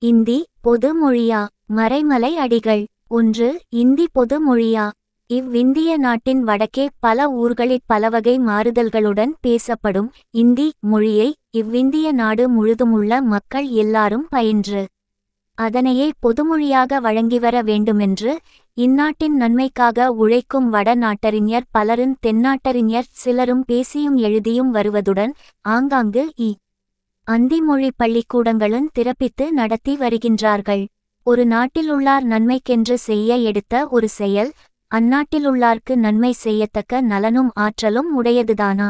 இந்தி பொது மொழியா? மறைமலை அடிகள். 1. இந்தி பொது மொழியா? இவ்விந்திய நாட்டின் வடக்கே பல ஊர்களிற் பலவகை மாறுதல்களுடன் பேசப்படும் இந்தி மொழியை இவ்விந்திய நாடு முழுதுமுள்ள மக்கள் எல்லாரும் பயின்று அதனையே பொதுமொழியாக வழங்கிவர வேண்டுமென்று இந்நாட்டின் நன்மைக்காக உழைக்கும் வட நாட்டறிஞர் பலரும் தென்னாட்டறிஞர் சிலரும் பேசியும் எழுதியும் வருவதுடன் ஆங்காங்கு அந்தி மொழி பள்ளிக்கூடங்களும் திறப்பித்து நடத்தி வருகின்றார்கள். ஒரு நாட்டிலுள்ளார் நன்மைக்கென்று செய்ய எடுத்த ஒரு செயல் அந்நாட்டிலுள்ளார்க்கு நன்மை செய்யத்தக்க நலனும் ஆற்றலும் உடையதுதானா?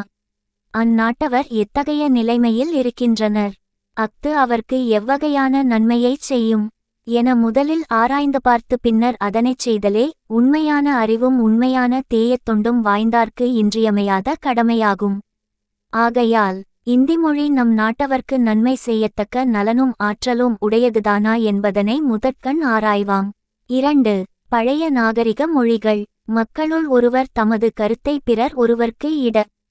அந்நாட்டவர் எத்தகைய நிலைமையில் இருக்கின்றனர்? அஃது அவர்க்கு எவ்வகையான நன்மையைச் செய்யும் என முதலில் ஆராய்ந்து பார்த்து பின்னர் அதனைச் செய்தலே உண்மையான அறிவும் உண்மையான தேயத் தொண்டும் வாய்ந்தார்க்கு இன்றியமையாத கடமையாகும். ஆகையால் இந்தி மொழி நம் நாட்டவர்க்கு நன்மை செய்யத்தக்க நலனும் ஆற்றலும் உடையதுதானா என்பதனை முதற்கண் ஆராய்வாம். 2. பழைய நாகரிக மொழிகள். மக்களுள் ஒருவர் தமது கருத்தை பிறர் ஒருவர்க்கு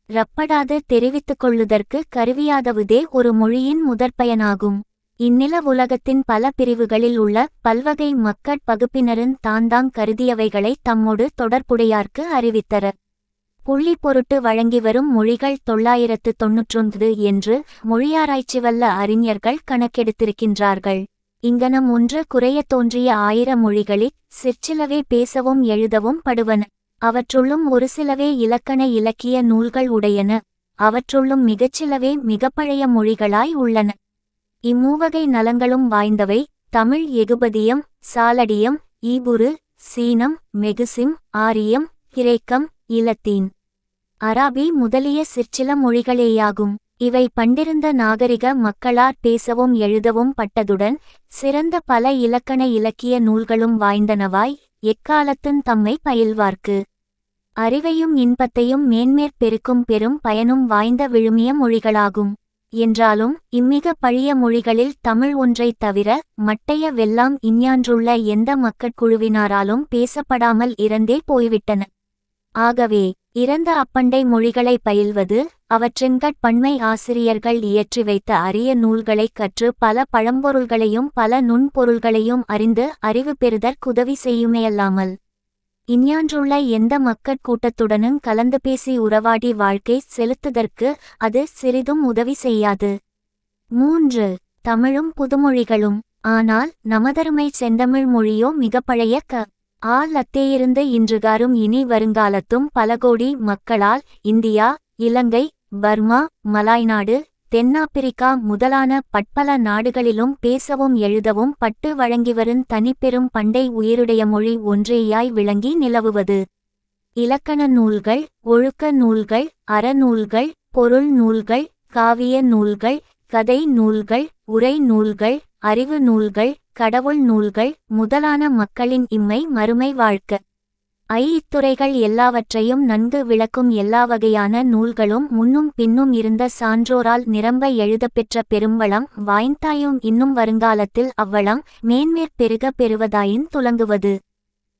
ரப்படாது தெரிவித்துக் கொள்ளுதற்கு கருவியாதவுதே ஒரு மொழியின் முதற்பயனாகும். இந்நில உலகத்தின் பல பிரிவுகளில் உள்ள பல்வகை மக்கட் பகுப்பினரின் தாந்தாங் கருதியவைகளை தம்மோடு தொடர்புடையார்க்கு அறிவித்தர புள்ளி பொருட்டு வழங்கி வரும் மொழிகள் 999 என்று மொழியாராய்ச்சி வல்ல அறிஞர்கள் கணக்கெடுத்திருக்கின்றார்கள். இங்கனம் ஒன்று குறையத் தோன்றிய 1000 மொழிகளிற் சிற்சிலவே பேசவும் எழுதவும் படுவன. அவற்றுள்ளும் ஒரு சிலவே இலக்கண இலக்கிய நூல்கள் உடையன. அவற்றுள்ளும் மிகச்சிலவே மிகப்பழைய மொழிகளாய் உள்ளன. இம்மூவகை நலங்களும் வாய்ந்தவை தமிழ், எகுபதியம், சாலடியம், ஈபுரு, சீனம், மெகுசிம், ஆரியம், கிரேக்கம், இலத்தீன், அராபி முதலிய சிற்சில மொழிகளேயாகும். இவை பண்டிருந்த நாகரிக மக்களார் பேசவும் எழுதவும் பட்டதுடன் சிறந்த பல இலக்கண இலக்கிய நூல்களும் வாய்ந்தனவாய் எக்காலத்தும் தம்மை பயில்வார்க்கு அறிவையும் இன்பத்தையும் மேன்மேற் பெருக்கும் பெரும் பயனும் வாய்ந்த விழுமிய மொழிகளாகும். என்றாலும் இம்மிக பழிய மொழிகளில் தமிழ் ஒன்றைத் தவிர மட்டைய வெல்லாம் இஞ்ஞான்றுள்ள எந்த மக்கட்குழுவினாராலும் பேசப்படாமல் இறந்தே போய்விட்டன. ஆகவே இறந்த அப்பண்டை மொழிகளை பயில்வது அவற்றின்கட் பண்மை ஆசிரியர்கள் இயற்றி வைத்த அரிய நூல்களைக் கற்று பல பழம்பொருள்களையும் பல நுண்பொருள்களையும் அறிந்து அறிவு பெறுதற்குதவி செய்யுமேயல்லாமல் இஞ்ஞான்றுள்ள எந்த மக்கட்கூட்டத்துடனும் கலந்து பேசி உறவாடி வாழ்க்கை செலுத்துதற்கு அது சிறிதும் உதவி செய்யாது. 3. தமிழும் புதுமொழிகளும். ஆனால் நமதருமை செந்தமிழ் மொழியோ மிக பழைய லத்தேயிருந்து இன்றுகாரும் இனி வருங்காலத்தும் பல கோடி மக்களால் இந்தியா, இலங்கை, பர்மா, மலாய்நாடு, தென்னாப்பிரிக்கா முதலான பட்பல நாடுகளிலும் பேசவும் எழுதவும் பட்டு வழங்கிவரும் தனிப்பெரும் பண்டை உயிருடைய மொழி ஒன்றேயாய் விளங்கி நிலவுவது. இலக்கண நூல்கள், ஒழுக்க நூல்கள், அறநூல்கள், பொருள் நூல்கள், காவிய நூல்கள், கதை நூல்கள், உரை நூல்கள், அறிவு நூல்கள், கடவுள் நூல்கள் முதலான மக்களின் இம்மை மறுமை வாழ்க்க இத்துறைகள் எல்லாவற்றையும் நன்கு விளக்கும் எல்லா வகையான நூல்களும் முன்னும் பின்னும் இருந்த சான்றோரால் நிரம்ப எழுதப்பெற்ற பெரும்பளம் வாய்ந்தாயும் இன்னும் வருங்காலத்தில் அவ்வளம் மேன்மேற் பெருக பெறுவதாயின் துலங்குவது.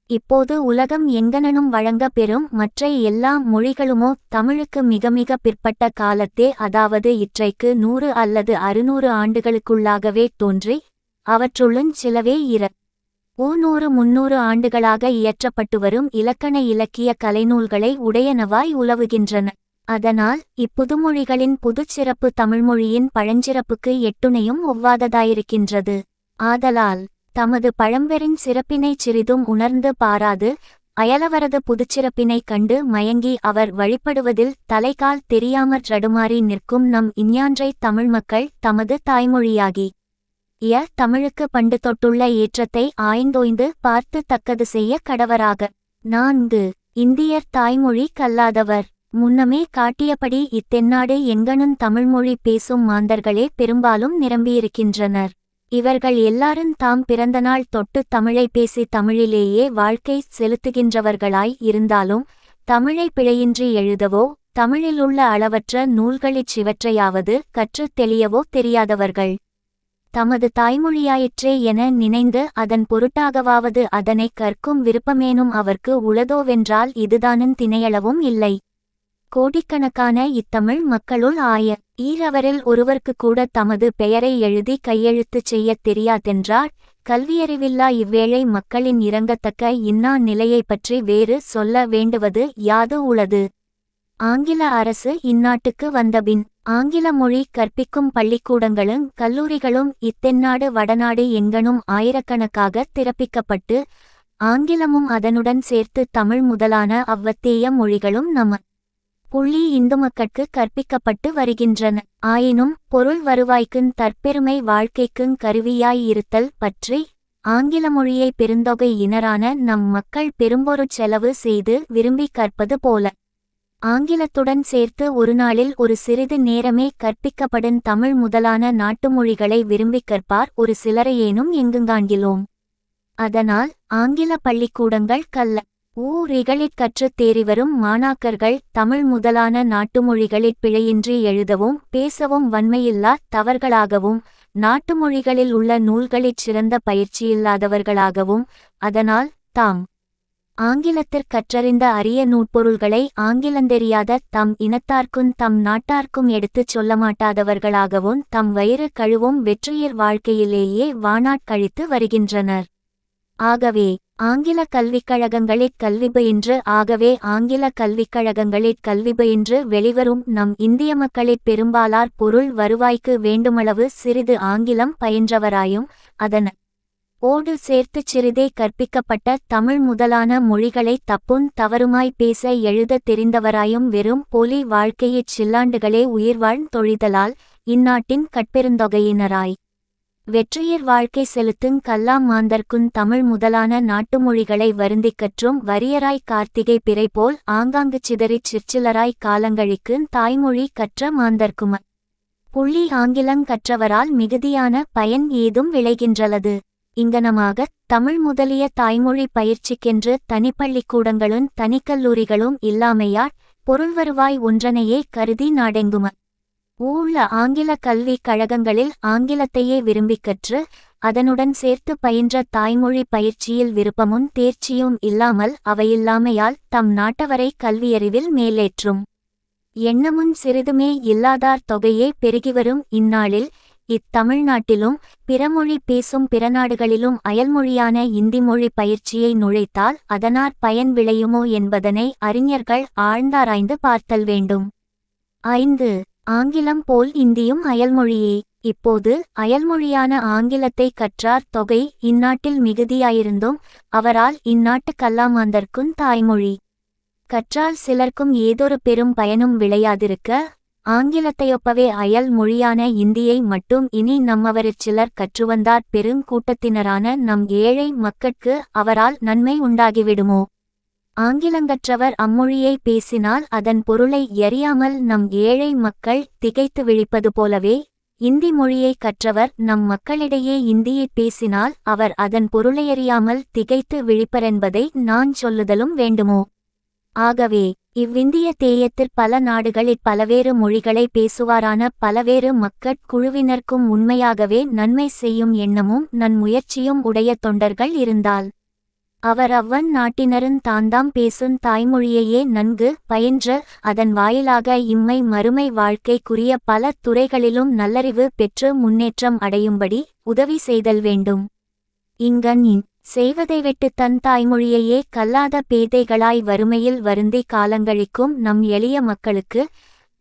இப்போது உலகம் எங்கனனும் வழங்க பெறும் மற்ற எல்லா மொழிகளுமோ தமிழுக்கு மிக மிக பிற்பட்ட காலத்தே, அதாவது இற்றைக்கு 100 அல்லது 600 ஆண்டுகளுக்குள்ளாகவே தோன்றி அவற்றுள்ளும் சிலவே 200-300 ஆண்டுகளாக இயற்றப்பட்டு வரும் இலக்கண இலக்கிய கலைநூல்களை உடையனவாய் உலவுகின்றன. அதனால் இப்புதுமொழிகளின் புதுச்சிறப்பு தமிழ்மொழியின் பழஞ்சிறப்புக்கு எட்டுணையும் ஒவ்வாததாயிருக்கின்றது. ஆதலால் தமது பழம்பெருஞ் சிறப்பினைச் சிறிதும் உணர்ந்து பாராது அயலவரது புதுச்சிறப்பினைக் கண்டு மயங்கி அவர் வழிபடுவதில் தலைகால் தெரியாமற் தடுமாறி நிற்கும் நம் இஞ்ஞான்றை தமிழ் மக்கள் தமது தாய்மொழியாகி தமிழுக்கு பண்டு தொட்டுள்ள ஏற்றத்தை ஆய்ந்தோய்ந்து பார்த்து தக்கது செய்ய கடவராக. 4. இந்தியர் தாய்மொழி கல்லாதவர். முன்னமே காட்டியபடி இத்தென்னாடு எங்கனும் தமிழ்மொழி பேசும் மாந்தர்களே பெரும்பாலும் நிரம்பியிருக்கின்றனர். இவர்கள் எல்லாரும் தாம் பிறந்தநாள் தொட்டு தமிழை பேசி தமிழிலேயே வாழ்க்கை செலுத்துகின்றவர்களாய் இருந்தாலும் தமிழை பிழையின்றி எழுதவோ தமிழிலுள்ள அளவற்ற நூல்களிற் சிவற்றையாவது கற்றுத் தெளியவோ தெரியாதவர்கள். தமது தாய்மொழியாயிற்றே என நினைந்து அதன் பொருட்டாகவாவது அதனைக் கற்கும் விருப்பமேனும் அவர்க்கு உளதோவென்றால் இதுதானும் தினையளவும் இல்லை. கோடிக்கணக்கான இத்தமிழ் மக்களுள் ஈரவரில் ஒருவருக்கு கூட தமது பெயரை எழுதி கையெழுத்துச் செய்யத் தெரியாதென்றால் கல்வியறிவில்லா இவ்வேழை மக்களின் இரங்கத்தக்க இன்னா நிலையைப் பற்றி வேறு சொல்ல வேண்டுவது யாது உளது. ஆங்கில அரசு இந்நாட்டுக்கு வந்தபின் ஆங்கில மொழி கற்பிக்கும் பள்ளிக்கூடங்களும் கல்லூரிகளும் இத்தென்னாடு வடநாடு எங்கனும் ஆயிரக்கணக்காக திறப்பிக்கப்பட்டு ஆங்கிலமும் அதனுடன் சேர்த்து தமிழ் முதலான அவ்வத்தேய மொழிகளும் இந்து மக்கட்கு கற்பிக்கப்பட்டு வருகின்றன. ஆயினும் பொருள் வருவாய்க்குந் தற்பெருமை வாழ்க்கைக்குங் கருவியாய் இருத்தல் பற்றி ஆங்கில மொழியை பெருந்தொகை இனரான நம் மக்கள் பெரும்பொருட் செலவு செய்து விரும்பி கற்பது போல ஆங்கிலத்துடன் சேர்த்து ஒரு நாளில் ஒரு சிறிது நேரமே கற்பிக்கப்படும் தமிழ் முதலான நாட்டு மொழிகளை விரும்பிக் கற்பார் ஒரு சிலரையேனும் எங்குங்காண்கிலோம். அதனால் ஆங்கில பள்ளிக்கூடங்கள் ஊரிகளிற் கற்றுத் தேறிவரும் மாணாக்கர்கள் தமிழ் முதலான நாட்டு மொழிகளிற் பிழையின்றி எழுதவும் பேசவும் வன்மையில்லா தவர்களாகவும் நாட்டு மொழிகளில் உள்ள நூல்களிற் சிறந்த பயிற்சியில்லாதவர்களாகவும் அதனால் தாம் ஆங்கிலத்திற் கற்றறிந்த அரிய நூற்பொருள்களை ஆங்கிலந்தெரியாத தம் இனத்தார்க்குந் தம் நாட்டார்க்கும் எடுத்துச் சொல்லமாட்டாதவர்களாகவும் தம் வயிறு கழுவும் வெற்றியிற் வாழ்க்கையிலேயே வாணாட்கழித்து வருகின்றனர். ஆகவே ஆங்கில கல்விக்கழகங்களிற் கல்விபயின்று வெளிவரும் நம் இந்திய மக்களிற் பெரும்பாலார் பொருள் வருவாய்க்கு வேண்டுமளவு சிறிது ஆங்கிலம் பயின்றவராயும் ஓடு சேர்த்துச் சிறிதே கற்பிக்கப்பட்ட தமிழ் முதலான மொழிகளை தப்புந் தவறுமாய் பேச எழுதத் தெரிந்தவராயும் வெறும் போலி வாழ்க்கையிற் சில்லாண்டுகளே உயிர்வாழ்ந் தொழிதலால் இந்நாட்டின் கட்பெருந்தொகையினராய் வெற்றியிற் வாழ்க்கை செலுத்துங் கல்லாம் மாந்தர்க்குந் தமிழ் முதலான நாட்டு மொழிகளை வருந்திக் கற்றும் வறியராய் கார்த்திகை பிறை போல் ஆங்காங்கு சிதறிச் சிற்சிலராய் காலங்கழிக்குந் தாய்மொழி கற்ற மாந்தர்க்கும ஆங்கிலங் கற்றவரால் மிகுதியான பயன் ஏதும் விளைகின்றலது. இங்கனமாகத் தமிழ் முதலிய தாய்மொழி பயிற்சிக்கென்று தனிப்பள்ளிக்கூடங்களும் தனிக்கல்லூரிகளும் இல்லாமையாற் பொருள் வருவாய் ஒன்றனையே கருதி நாடெங்கும உள்ள ஆங்கில கல்வி கழகங்களில் ஆங்கிலத்தையே விரும்பிக் கற்று அதனுடன் சேர்த்து பயின்ற தாய்மொழி பயிற்சியில் விருப்பமும் தேர்ச்சியும் இல்லாமல் அவையில்லாமையால் தம் நாட்டவரை கல்வியறிவில் மேலேற்றும் எண்ணமும் சிறிதுமே இல்லாதார் தொகையே பெருகிவரும் இந்நாளில் இத்தமிழ்நாட்டிலும் பிறமொழி பேசும் பிறநாடுகளிலும் அயல்மொழியான இந்தி மொழி பயிற்சியை நுழைத்தால் அதனாற் பயன் விளையுமோ என்பதனை அறிஞர்கள் ஆழ்ந்தாராய்ந்து பார்த்தல் வேண்டும். 5. ஆங்கிலம் போல் இந்தியும் அயல்மொழியே. இப்போது அயல்மொழியான ஆங்கிலத்தை கற்றார் தொகை இந்நாட்டில் மிகுதியாயிருந்தும் அவரால் இந்நாட்டு கல்லாமாந்தர்க்குந் தாய்மொழி கற்றால் சிலர்க்கும் ஏதொரு பெரும் பயனும் விளையாதிருக்க ஆங்கிலத்தையொப்பவே அயல் மொழியான இந்தியை மட்டும் இனி நம்மவரிற் சிலர் கற்றுவந்தார் பெருங்கூட்டத்தினரான நம் ஏழை மக்கட்கு அவரால் நன்மை உண்டாகிவிடுமோ. ஆங்கிலங்கற்றவர் அம்மொழியை பேசினால் அதன் பொருளை எறியாமல் நம் ஏழை மக்கள் திகைத்து விழிப்பது போலவே இந்தி மொழியை கற்றவர் நம் மக்களிடையே இந்தியைப் பேசினால் அவர் அதன் பொருளையறியாமல் திகைத்து விழிப்பரென்பதை நான் சொல்லுதலும் வேண்டுமோ. ஆகவே இவ்விந்திய தேயத்திற் பல நாடுகளிற் பலவேறு மொழிகளை பேசுவாரான பலவேறு மக்கட் குழுவினர்க்கும் உண்மையாகவே நன்மை செய்யும் எண்ணமும் நன்முயற்சியும் உடைய தொண்டர்கள் இருந்தால் அவர் அவ்வன் நாட்டினருந் தாந்தாம் பேசும் தாய்மொழியையே நன்கு பயின்று அதன் வாயிலாக இம்மை மறுமை வாழ்க்கைக்குரிய பல துறைகளிலும் நல்லறிவு பெற்று முன்னேற்றம் அடையும்படி உதவி செய்தல் வேண்டும். இங்கன் செய்வதை விட்டு தன் தாய்மொழியையே கல்லாத பேதைகளாய் வறுமையில் வருந்தி காலங்கழிக்கும் நம் எளிய மக்களுக்கு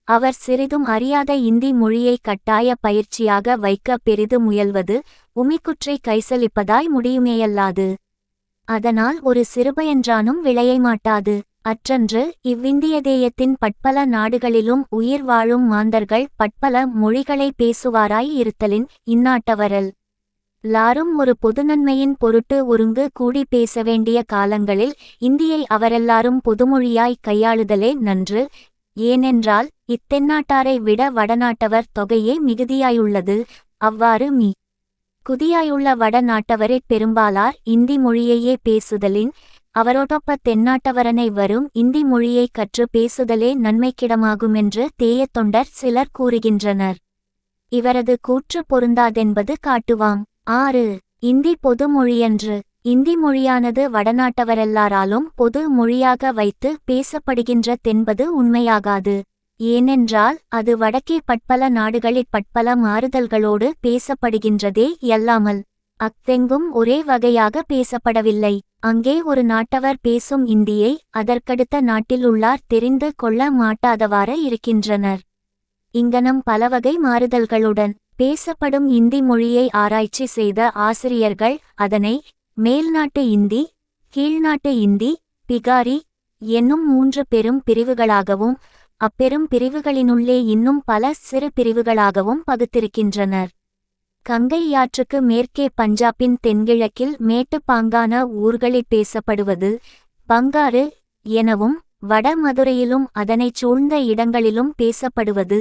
அவர் சிறிதும் அறியாத இந்தி மொழியை கட்டாய பயிற்சியாக வைக்க பெரிது முயல்வது உமிக்குற்றை கைசலிப்பதாய் முடியுமேயல்லாது அதனால் ஒரு சிறுபயன்றானும் விளைய மாட்டாது. அற்றன்று இவ்விந்தியதேயத்தின் பட்பல நாடுகளிலும் உயிர் வாழும் மாந்தர்கள் பட்பல மொழிகளை பேசுவாராய் இருத்தலின் இந்நாட்டவரல் லாரும் ஒரு பொதுநன்மையின் பொருட்டு ஒருங்கு கூடி பேச வேண்டிய காலங்களில் இந்தியை அவரெல்லாரும் பொதுமொழியாய் கையாளுதலே நன்று. ஏனென்றால் இத்தென்னாட்டாரை விட வடநாட்டவர் தொகையே மிகுதியாயுள்ளது. அவ்வாறு குதியாயுள்ள வடநாட்டவரிற் பெரும்பாலார் இந்தி மொழியையே பேசுதலின் அவரோடொப்ப தென்னாட்டவரனை வரும் இந்தி மொழியை கற்று பேசுதலே நன்மைக்கிடமாகுமென்று தேயத் தொண்டர் சிலர் கூறுகின்றனர். இவரது கூற்று பொருந்தாதென்பது காட்டுவாம். 6. இந்தி பொது மொழியன்று. இந்தி மொழியானது வடநாட்டவரெல்லாராலும் பொது மொழியாக வைத்து பேசப்படுகின்ற தென்பது உண்மையாகாது. ஏனென்றால் அது வடக்கே பற்பல நாடுகளிற் பற்பல மாறுதல்களோடு பேசப்படுகின்றதே யல்லாமல் அத்தெங்கும் ஒரே வகையாக பேசப்படவில்லை. அங்கே ஒரு நாட்டவர் பேசும் இந்தியை அதற்கடுத்த நாட்டிலுள்ளார் தெரிந்து கொள்ள மாட்டாதவாறு இருக்கின்றனர். இங்கனம் பலவகை மாறுதல்களுடன் பேசப்படும் இந்தி மொழியை ஆராய்ச்சி செய்த ஆசிரியர்கள் அதனை மேல்நாட்டு இந்தி, கீழ்நாட்டு இந்தி, பிகாரி என்னும் 3 பெரும் பிரிவுகளாகவும் அப்பெரும் பிரிவுகளினுள்ளே இன்னும் பல சிறு பிரிவுகளாகவும் பகுத்திருக்கின்றனர். கங்கை யாற்றுக்கு மேற்கே பஞ்சாபின் தென்கிழக்கில் மேட்டுப்பாங்கான ஊர்களில் பேசப்படுவது பங்காரு எனவும், வட மதுரையிலும் அதனைச் சூழ்ந்த இடங்களிலும் பேசப்படுவது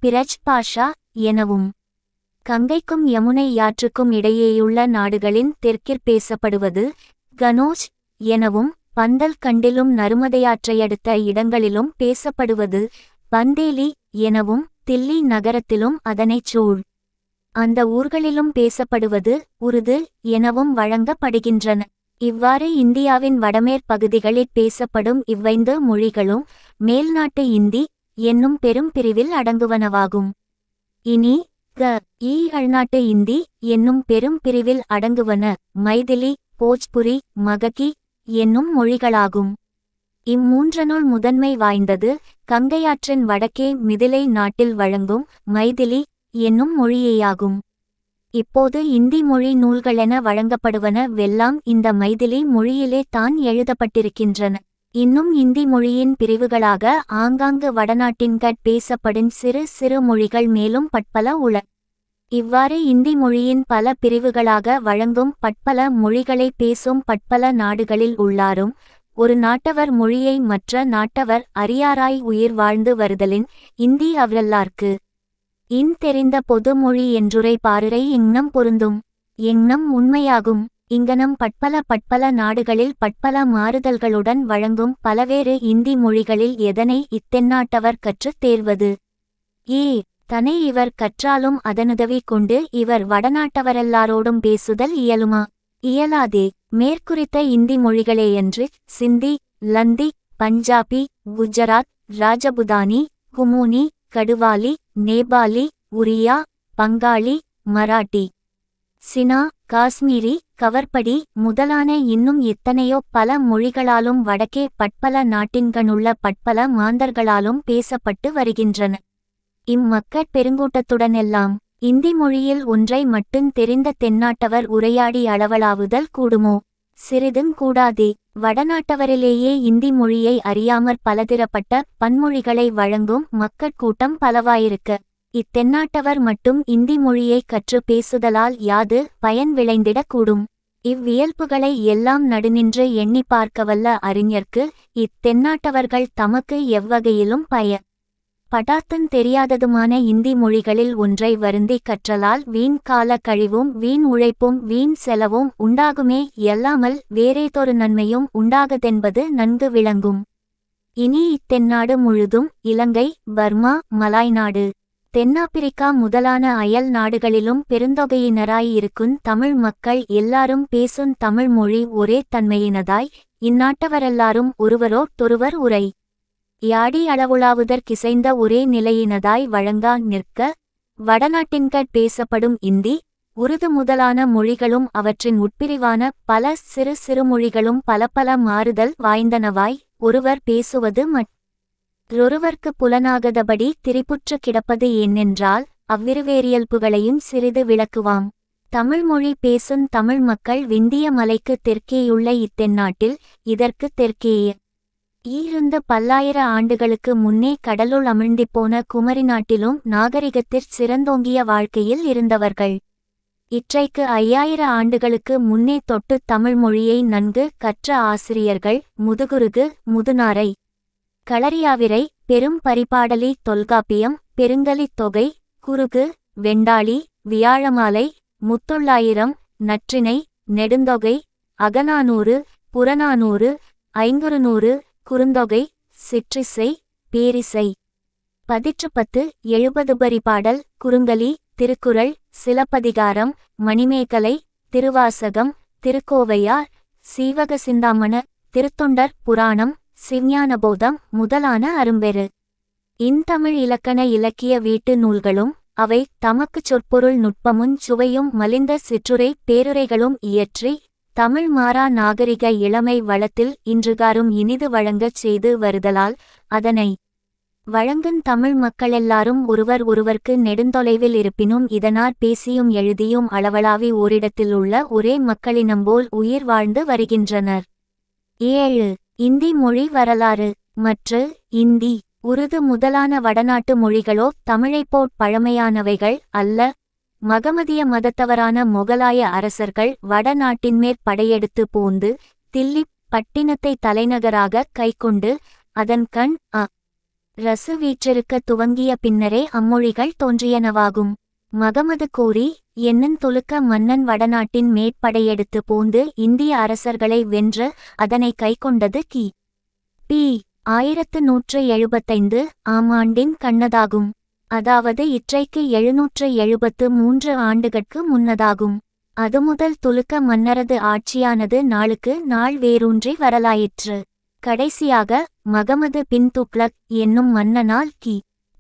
பிரஜ் பாஷா எனவும், கங்கைக்கும் யமுனை யாற்றுக்கும் இடையேயுள்ள நாடுகளின் தெற்கிற் பேசப்படுவது கனோஜ் எனவும், பந்தல் கண்டிலும் நருமதையாற்றையடுத்த இடங்களிலும் பேசப்படுவது பந்தேலி எனவும், தில்லி நகரத்திலும் அதனைச் சூழ் அந்த ஊர்களிலும் பேசப்படுவது உருது எனவும் வழங்கப்படுகின்றன. இவ்வாறு இந்தியாவின் வடமேற்பகுதிகளில் பேசப்படும் இவ்வைந்து மொழிகளும் மேல்நாட்டு இந்தி என்னும் பெரும் பிரிவில் அடங்குவனவாகும். இனி உள்நாட்டு இந்தி என்னும் பெரும் பிரிவில் அடங்குவன மைதிலி, போஜ்புரி, மககி என்னும் மொழிகளாகும். இம்மூன்றனுள் முதன்மை வாய்ந்தது கங்கையாற்றின் வடக்கே மிதிலை நாட்டில் வழங்கும் மைதிலி என்னும் மொழியேயாகும். இப்போது இந்தி மொழி நூல்களென வழங்கப்படுவன வெல்லாம் இந்த மைதிலி மொழியிலே தான் எழுதப்பட்டிருக்கின்றன. இன்னும் இந்தி மொழியின் பிரிவுகளாக ஆங்காங்கு வடநாட்டின்கட் பேசப்படும் சிறு சிறு மொழிகள் மேலும் பற்பல உள. இவ்வாறு இந்தி மொழியின் பல பிரிவுகளாக வழங்கும் பற்பல மொழிகளை பேசும் பற்பல நாடுகளில் உள்ளாரும் ஒரு நாட்டவர் மொழியை மற்ற நாட்டவர் அறியாராய் உயிர் வாழ்ந்து வருதலின் இந்தி அவரெல்லார்க்கு தெரிந்த பொதுமொழி என்றுரை பாருரை இங்னம் பொருந்தும். எங்னம் உண்மையாகும். இங்கனம் பற்பல நாடுகளில் பற்பல மாறுதல்களுடன் வழங்கும் பலவேறு இந்தி மொழிகளில் எதனை இத்தென்னாட்டவர் கற்றுத் தேர்வது? தனை இவர் கற்றாலும் அதனுதவி கொண்டு இவர் வடநாட்டவரெல்லாரோடும் பேசுதல் இயலுமா? இயலாதே. மேற்குறித்த இந்தி மொழிகளேயன்று சிந்தி, லந்தி, பஞ்சாபி, குஜராத், ராஜபுதானி, குமூனி, கடுவாலி, நேபாளி, உரியா, பங்காளி, மராட்டி, சினா, காஷ்மீரி, கவர்படி முதலான இன்னும் எத்தனையோ பல மொழிகளாலும் வடக்கே பற்பல நாட்டின்கணுள்ள பற்பல மாந்தர்களாலும் பேசப்பட்டு வருகின்றன. இம்மக்கட் பெருங்கூட்டத்துடனெல்லாம் இந்தி மொழியில் ஒன்றை மட்டும் தெரிந்த தென்னாட்டவர் உரையாடி அளவலாவுதல் கூடுமோ? சிறிதும் கூடாதே. வடநாட்டவரிலேயே இந்தி மொழியை அறியாமற் பலதிறப்பட்ட பன்மொழிகளை வழங்கும் மக்கட்கூட்டம் பலவாயிருக்க இத்தென்னாட்டவர் மட்டும் இந்தி மொழியை கற்று பேசுதலால் யாது பயன் விளைந்திடக்கூடும்? இவ்வியல்புகளை எல்லாம் நடுநின்று எண்ணி பார்க்கவல்ல அறிஞர்க்கு இத்தென்னாட்டவர்கள் தமக்கு எவ்வகையிலும் படாத்தன் தெரியாததுமான இந்தி மொழிகளில் ஒன்றை வருந்தி கற்றலால் வீண் கால கழிவும் வீண் உழைப்பும் வீண் செலவும் உண்டாகுமே யல்லாமல் வேறேதொரு நன்மையும் உண்டாகதென்பது நன்கு விளங்கும். இனி இத்தென்னாடு முழுதும் இலங்கை, பர்மா, மலாய்நாடு, தென்னாப்பிரிக்கா முதலான அயல் நாடுகளிலும் பெருந்தொகையினராயிருக்குந் தமிழ் மக்கள் எல்லாரும் பேசும் தமிழ் மொழி ஒரே தன்மையினதாய் இந்நாட்டவரெல்லாரும் ஒருவரோடொருவர் உரை யாடி அளவுலாவுதற்கிசைந்த ஒரே நிலையினதாய் வழங்கா நிற்க வடநாட்டின்கட் பேசப்படும் இந்தி, உருது முதலான மொழிகளும் அவற்றின் உட்பிரிவான பல சிறு சிறு மொழிகளும் பலப்பல மாறுதல் வாய்ந்தனவாய் ஒருவர் பேசுவது மற்றொருவர்க்கு புலனாகதபடி திரிபுற்று கிடப்பது ஏனென்றால் அவ்விருவேறியல்புகளையும் சிறிது விளக்குவாம். தமிழ்மொழி பேசும் தமிழ் மக்கள் விந்திய மலைக்கு தெற்கேயுள்ள இத்தென்னாட்டில் இதற்கு தெற்கேய இருந்த பல்லாயிர ஆண்டுகளுக்கு முன்னே கடலுள் அமிழ்ந்திப்போன குமரி நாட்டிலும் நாகரிகத்திற் சிறந்தோங்கிய வாழ்க்கையில் இருந்தவர்கள். இற்றைக்கு 5000 ஆண்டுகளுக்கு முன்னே தொட்டு தமிழ் மொழியை நன்கு கற்ற ஆசிரியர்கள் முதுகுருகு, முதுநாரை, களரியாவிரை, பெரும் பரிபாடலி, தொல்காப்பியம், பெருங்கலித் தொகை, குறுகு, வெண்டாளி, வியாழமாலை, முத்தொள்ளாயிரம், நற்றிணை, நெடுந்தொகை, அகநானூறு, புறநானூறு, ஐங்குறுநூறு, குறுந்தொகை, சிற்றிசை, பேரிசை, 10 70 பரிபாடல், குறுங்கலி, திருக்குறள், சிலப்பதிகாரம், மணிமேகலை, திருவாசகம், திருக்கோவையார், சீவக சிந்தாமண, திருத்தொண்டர் புராணம், சிவஞானபோதம் முதலான அரும்பெரு இன்தமிழ் இலக்கண இலக்கிய வீட்டு நூல்களும் அவை தமக்குச் சொற்பொருள் நுட்பமுஞ் சுவையும் மலிந்த சிற்றுரை பேருரைகளும் இயற்றி தமிழ் மாறா நாகரிக இளமை வளத்தில் இன்றுகாரும் இனிது வழங்கச் செய்து வருதலால் அதனை வழங்குந் தமிழ் மக்களெல்லாரும் ஒருவர் ஒருவர்க்கு நெடுந்தொலைவில் இருப்பினும் இதனாற் பேசியும் எழுதியும் அளவளாவி ஓரிடத்திலுள்ள ஒரே மக்களினம்போல் உயிர் வாழ்ந்து வருகின்றனர். 7. இந்தி மொழி வரலாறு. மற்று இந்தி, உருது முதலான வடநாட்டு மொழிகளோ தமிழைப்போற் பழமையானவைகள் அல்ல. மகமதிய மதத்தவரான மொகலாய அரசர்கள் வடநாட்டின்மேற் படையெடுத்து போந்து தில்லிப் பட்டினத்தை தலைநகராகக் கைக்கொண்டு அதன் கண் ரசு வீற்றிருக்க துவங்கிய பின்னரே அம்மொழிகள் தோன்றியனவாகும். மகமது கோரி என்னும் துலுக்க மன்னன் வடநாட்டின் மேற்படையெடுத்து போந்து இந்திய அரசர்களை வென்று அதனை கைக்கொண்டது பி. 1175 ஆம் ஆண்டின் கண்ணதாகும். அதாவது இற்றைக்கு 773 ஆண்டுகட்கு முன்னதாகும். அதுமுதல் துலுக்க மன்னரது ஆட்சியானது நாளுக்கு நாள் வேரூன்றி வரலாயிற்று. கடைசியாக மகமது பின் துக்ளக் என்னும் மன்னனால்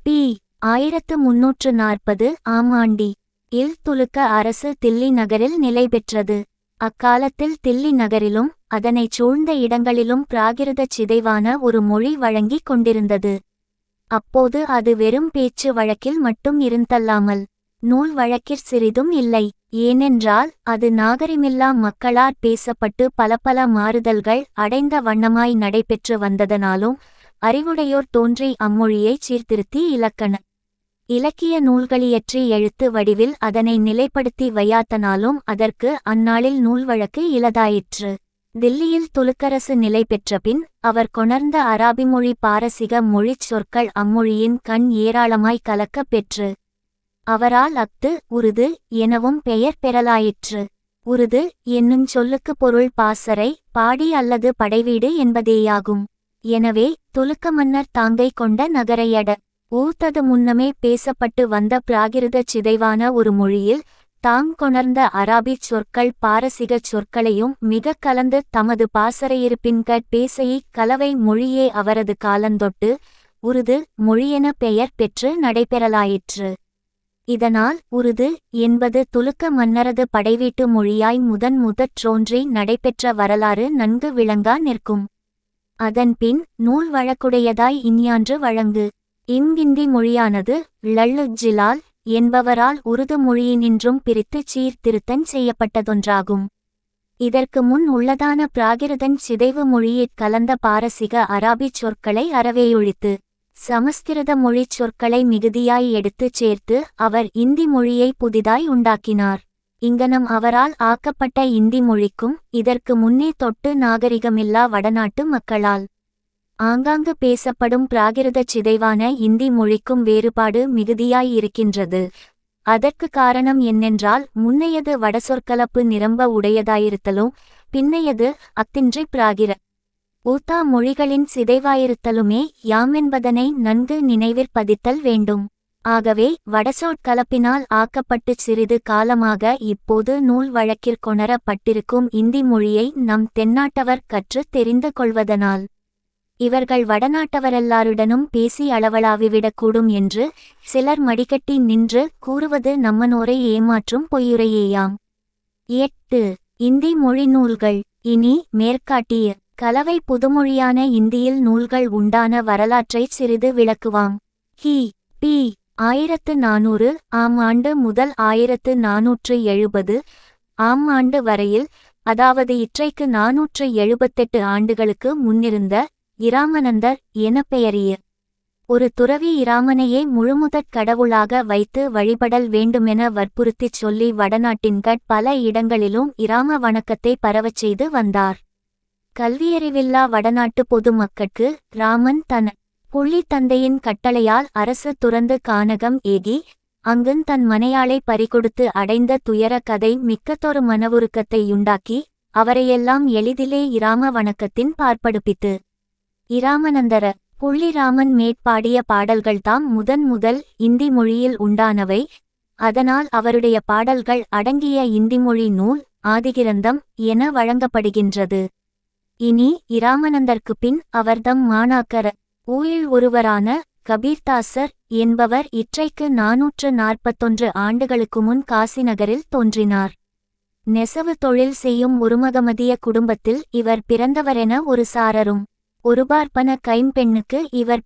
பி. 1340 ஆம் ஆண்டி இல் துலுக்க அரசு தில்லி நகரில் நிலை பெற்றது. அக்காலத்தில் தில்லி நகரிலும் அதனைச் சூழ்ந்த இடங்களிலும் பிராகிருதச் சிதைவான ஒரு மொழி வழங்கிக் கொண்டிருந்தது. அப்போது அது வெறும் பேச்சு வழக்கில் மட்டும் இருந்தல்லாமல் நூல் வழக்கிற் சிறிதும் இல்லை. ஏனென்றால் அது நாகரிமில்லா மக்களாற் பேசப்பட்டு பலபல மாறுதல்கள் அடைந்த வண்ணமாய் நடைபெற்று வந்ததனாலும் அறிவுடையோர் தோன்றி அம்மொழியைச் சீர்திருத்தி இலக்கிய நூல்களியற்றி எழுத்து வடிவில் அதனை நிலைப்படுத்தி வையாத்தனாலும் அதற்கு அந்நாளில் நூல் வழக்கு இலதாயிற்று. தில்லியில் துலுக்கரசு நிலை பெற்றபின் அவர் கொணர்ந்த அராபிமொழி பாரசீக மொழிச் சொற்கள் அம்மொழியின் கண் ஏராளமாய் கலக்கப் பெற்று அவரால் உருது எனவும் பெயர் பெறலாயிற்று. உருது என்னும் சொல்லுக்கு பொருள் பாசறை, பாடி அல்லது படைவீடு என்பதேயாகும். எனவே துலுக்க மன்னர் தாங்கை கொண்ட நகரையட ஊத்தது முன்னமே பேசப்பட்டு வந்த பிராகிருதச் சிதைவான ஒரு மொழியில் தாங் கொணர்ந்த அராபிச் சொற்கள் பாரசீகச் சொற்களையும் மிக கலந்து தமது பாசறையிருப்பின்கட் பேசையிக் கலவை மொழியே அவரது காலந்தொட்டு உருது மொழியென பெயர் பெற்று நடைபெறலாயிற்று. இதனால் உருது என்பது துலுக்க மன்னரது படைவீட்டு மொழியாய் முதற்றோன்றி நடைபெற்ற வரலாறு நன்கு விளங்கா நிற்கும். அதன்பின் நூல் வழக்குடையதாய் இஞ்ஞான்று வழங்கு. இந்தி மொழியானது லல்லு ஜிலால் என்பவரால் உருது மொழியினின்றும் பிரித்துச் சீர்திருத்தஞ் செய்யப்பட்டதொன்றாகும். இதற்கு முன் உள்ளதான பிராகிருதன் சிதைவு மொழியிற் கலந்த பாரசீக அராபிச் சொற்களை அறவேயொழித்து சமஸ்கிருத மொழிச் சொற்களை மிகுதியாய் எடுத்துச் சேர்த்து அவர் இந்தி மொழியை புதிதாய் உண்டாக்கினார். இங்கனம் அவரால் ஆக்கப்பட்ட இந்தி மொழிக்கும் இதற்கு முன்னே தொட்டு நாகரிகமில்லா வடநாட்டு மக்களால் ஆங்காங்கு பேசப்படும் பிராகிருதச் சிதைவான இந்தி மொழிக்கும் வேறுபாடு மிகுதியாய் இருக்கின்றது. அதற்கு காரணம் என்னென்றால் முன்னையது வடசொற்கலப்பு நிரம்ப உடையதாயிருத்தலும் பின்னையது அத்தின்றி பிராகிர ஊத்தா மொழிகளின் சிதைவாயிருத்தலுமே யாமென்பதனை நன்கு நினைவிற்பதித்தல் வேண்டும். ஆகவே வடசொற்கலப்பினால் ஆக்கப்பட்டுச் சிறிது காலமாக இப்போது நூல் வழக்கிற் கொணரப்பட்டிருக்கும் இந்தி மொழியை நம் தென்னாட்டவர் கற்றுத் தெரிந்து கொள்வதனால் இவர்கள் வடநாட்டவரெல்லாருடனும் பேசி அளவளாவிவிடக்கூடும் என்று சிலர் மடிகட்டி நின்று கூறுவது நம்மனோரை ஏமாற்றும் பொய்யுரையேயாம். 8. இந்தி மொழி நூல்கள். இனி மேற்காட்டிய கலவை புதுமொழியான இந்தியில் நூல்கள் உண்டான வரலாற்றைச் சிறிது விளக்குவாம். பி. 1400 ஆம் ஆண்டு முதல் 1470 ஆம் ஆண்டு வரையில், அதாவது இற்றைக்கு 478 ஆண்டுகளுக்கு முன்னிருந்த இராமனந்தர் எனப் பெயரிய ஒரு துறவி இராமனையே முழுமுதற் கடவுளாக வைத்து வழிபடல் வேண்டுமென வற்புறுத்திச் சொல்லி வடநாட்டின்கட் பல இடங்களிலும் இராம வணக்கத்தை பரவச் செய்து வந்தார். கல்வியறிவில்லா வடநாட்டு பொது மக்கட்கு ராமன் தன் புள்ளி தந்தையின் கட்டளையால் அரசு துறந்து கானகம் ஏகி அங்குந் தன் மனையாளை பறிகொடுத்து அடைந்த துயர கதை மிக்கதொரு மனவுருக்கத்தையுண்டாக்கி அவரையெல்லாம் எளிதிலே இராம வணக்கத்தின் பார்ப்படுப்பித்து இராமனந்தர புள்ளிராமன் மேற்பாடிய பாடல்கள்தாம் முதல் இந்தி மொழியில் உண்டானவை. அதனால் அவருடைய பாடல்கள் அடங்கிய இந்தி மொழி நூல் ஆதிகிரந்தம் என வழங்கப்படுகின்றது. இனி இராமானந்தர்க்கு பின் அவர்தம் மாணாக்கர் ஊழில் ஒருவரான கபீர்தாசர் என்பவர் இற்றைக்கு 441 ஆண்டுகளுக்கு முன் காசி நகரில் தோன்றினார். நெசவு தொழில் செய்யும் ஒருமகமதிய குடும்பத்தில் இவர் பிறந்தவரென ஒரு சாரரும். ஒரு பார்ப்பன கைம்பெண்ணுக்கு இவர்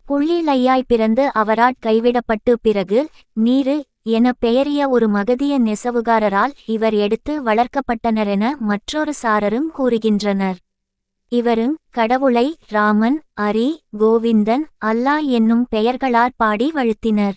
புள்ளிலையாய் பிறந்து அவராட் கைவிடப்பட்டு பிறகு நீரு என பெயரிய ஒரு மகதிய நெசவுகாரரால் இவர் எடுத்து வளர்க்கப்பட்டனரென மற்றொரு சாரரும் கூறுகின்றனர். இவரும் கடவுளை ராமன், அரி, கோவிந்தன், அல்லாஹ் என்னும் பெயர்களார் பாடி வழுத்தினர்.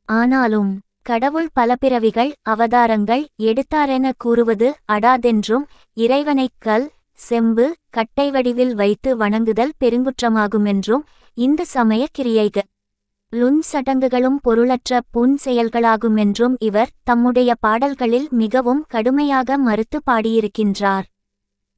ஆனாலும் கடவுள் பல பிறவிகள் அவதாரங்கள் எடுத்தாரென கூறுவது அடாதென்றும் இறைவனைக் கல், செம்பு, கட்டை வடிவில் வைத்து வணங்குதல் பெருங்குற்றமாகுமென்றும் இந்த சமய கிரியைகளும் சடங்குகளும் பொருளற்ற புன் செயல்களாகுமென்றும் இவர் தம்முடைய பாடல்களில் மிகவும் கடுமையாக மறுத்து பாடியிருக்கின்றார்.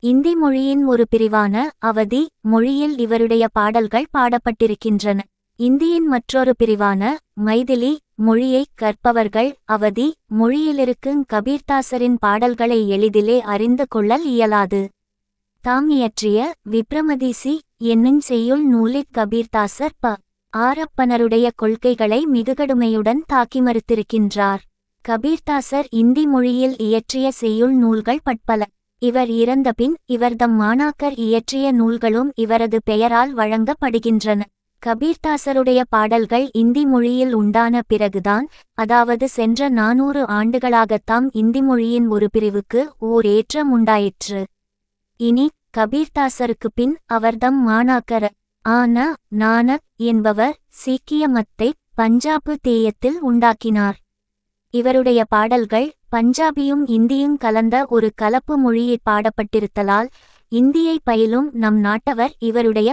இந்தி மொழியின் ஒரு பிரிவான அவதி மொழியில் இவருடைய பாடல்கள் பாடப்பட்டிருக்கின்றன. இந்தியின் மற்றொரு பிரிவான மைதிலி மொழியைக் கற்பவர்கள் அவதி மொழியிலிருக்கும் கபீர்தாசரின் பாடல்களை எளிதிலே அறிந்து கொள்ளல் இயலாது. தாம் இயற்றிய விப்ரமதிசி என்னும் செய்யுள் நூலிற் கபீர்தாசர் ஆரப்பனருடைய கொள்கைகளை மிகுகடுமையுடன் தாக்கி மறுத்திருக்கின்றார். கபீர்தாசர் இந்தி மொழியில் இயற்றிய செய்யுள் நூல்கள் பற்பல. இவர் இறந்தபின் இவர்தம் மாணாக்கர் இயற்றிய நூல்களும் இவரது பெயரால் வழங்கப்படுகின்றன. கபீர்தாசருடைய பாடல்கள் இந்தி மொழியில் உண்டான பிறகுதான், அதாவது சென்ற 400 ஆண்டுகளாகத்தாம் இந்தி மொழியின் ஒரு பிரிவுக்கு ஓர் ஏற்றம் உண்டாயிற்று. இனி கபீர்தாசருக்கு பின் அவர்தம் மாணாக்கர் ஆன நானக் என்பவர் சீக்கிய மத்தை பஞ்சாபு தேயத்தில் உண்டாக்கினார். இவருடைய பாடல்கள் பஞ்சாபியும் இந்தியும் கலந்த ஒரு கலப்பு மொழியில் பாடப்பட்டிருத்தலால் இந்தியை பயிலும் நம் நாட்டவர் இவருடைய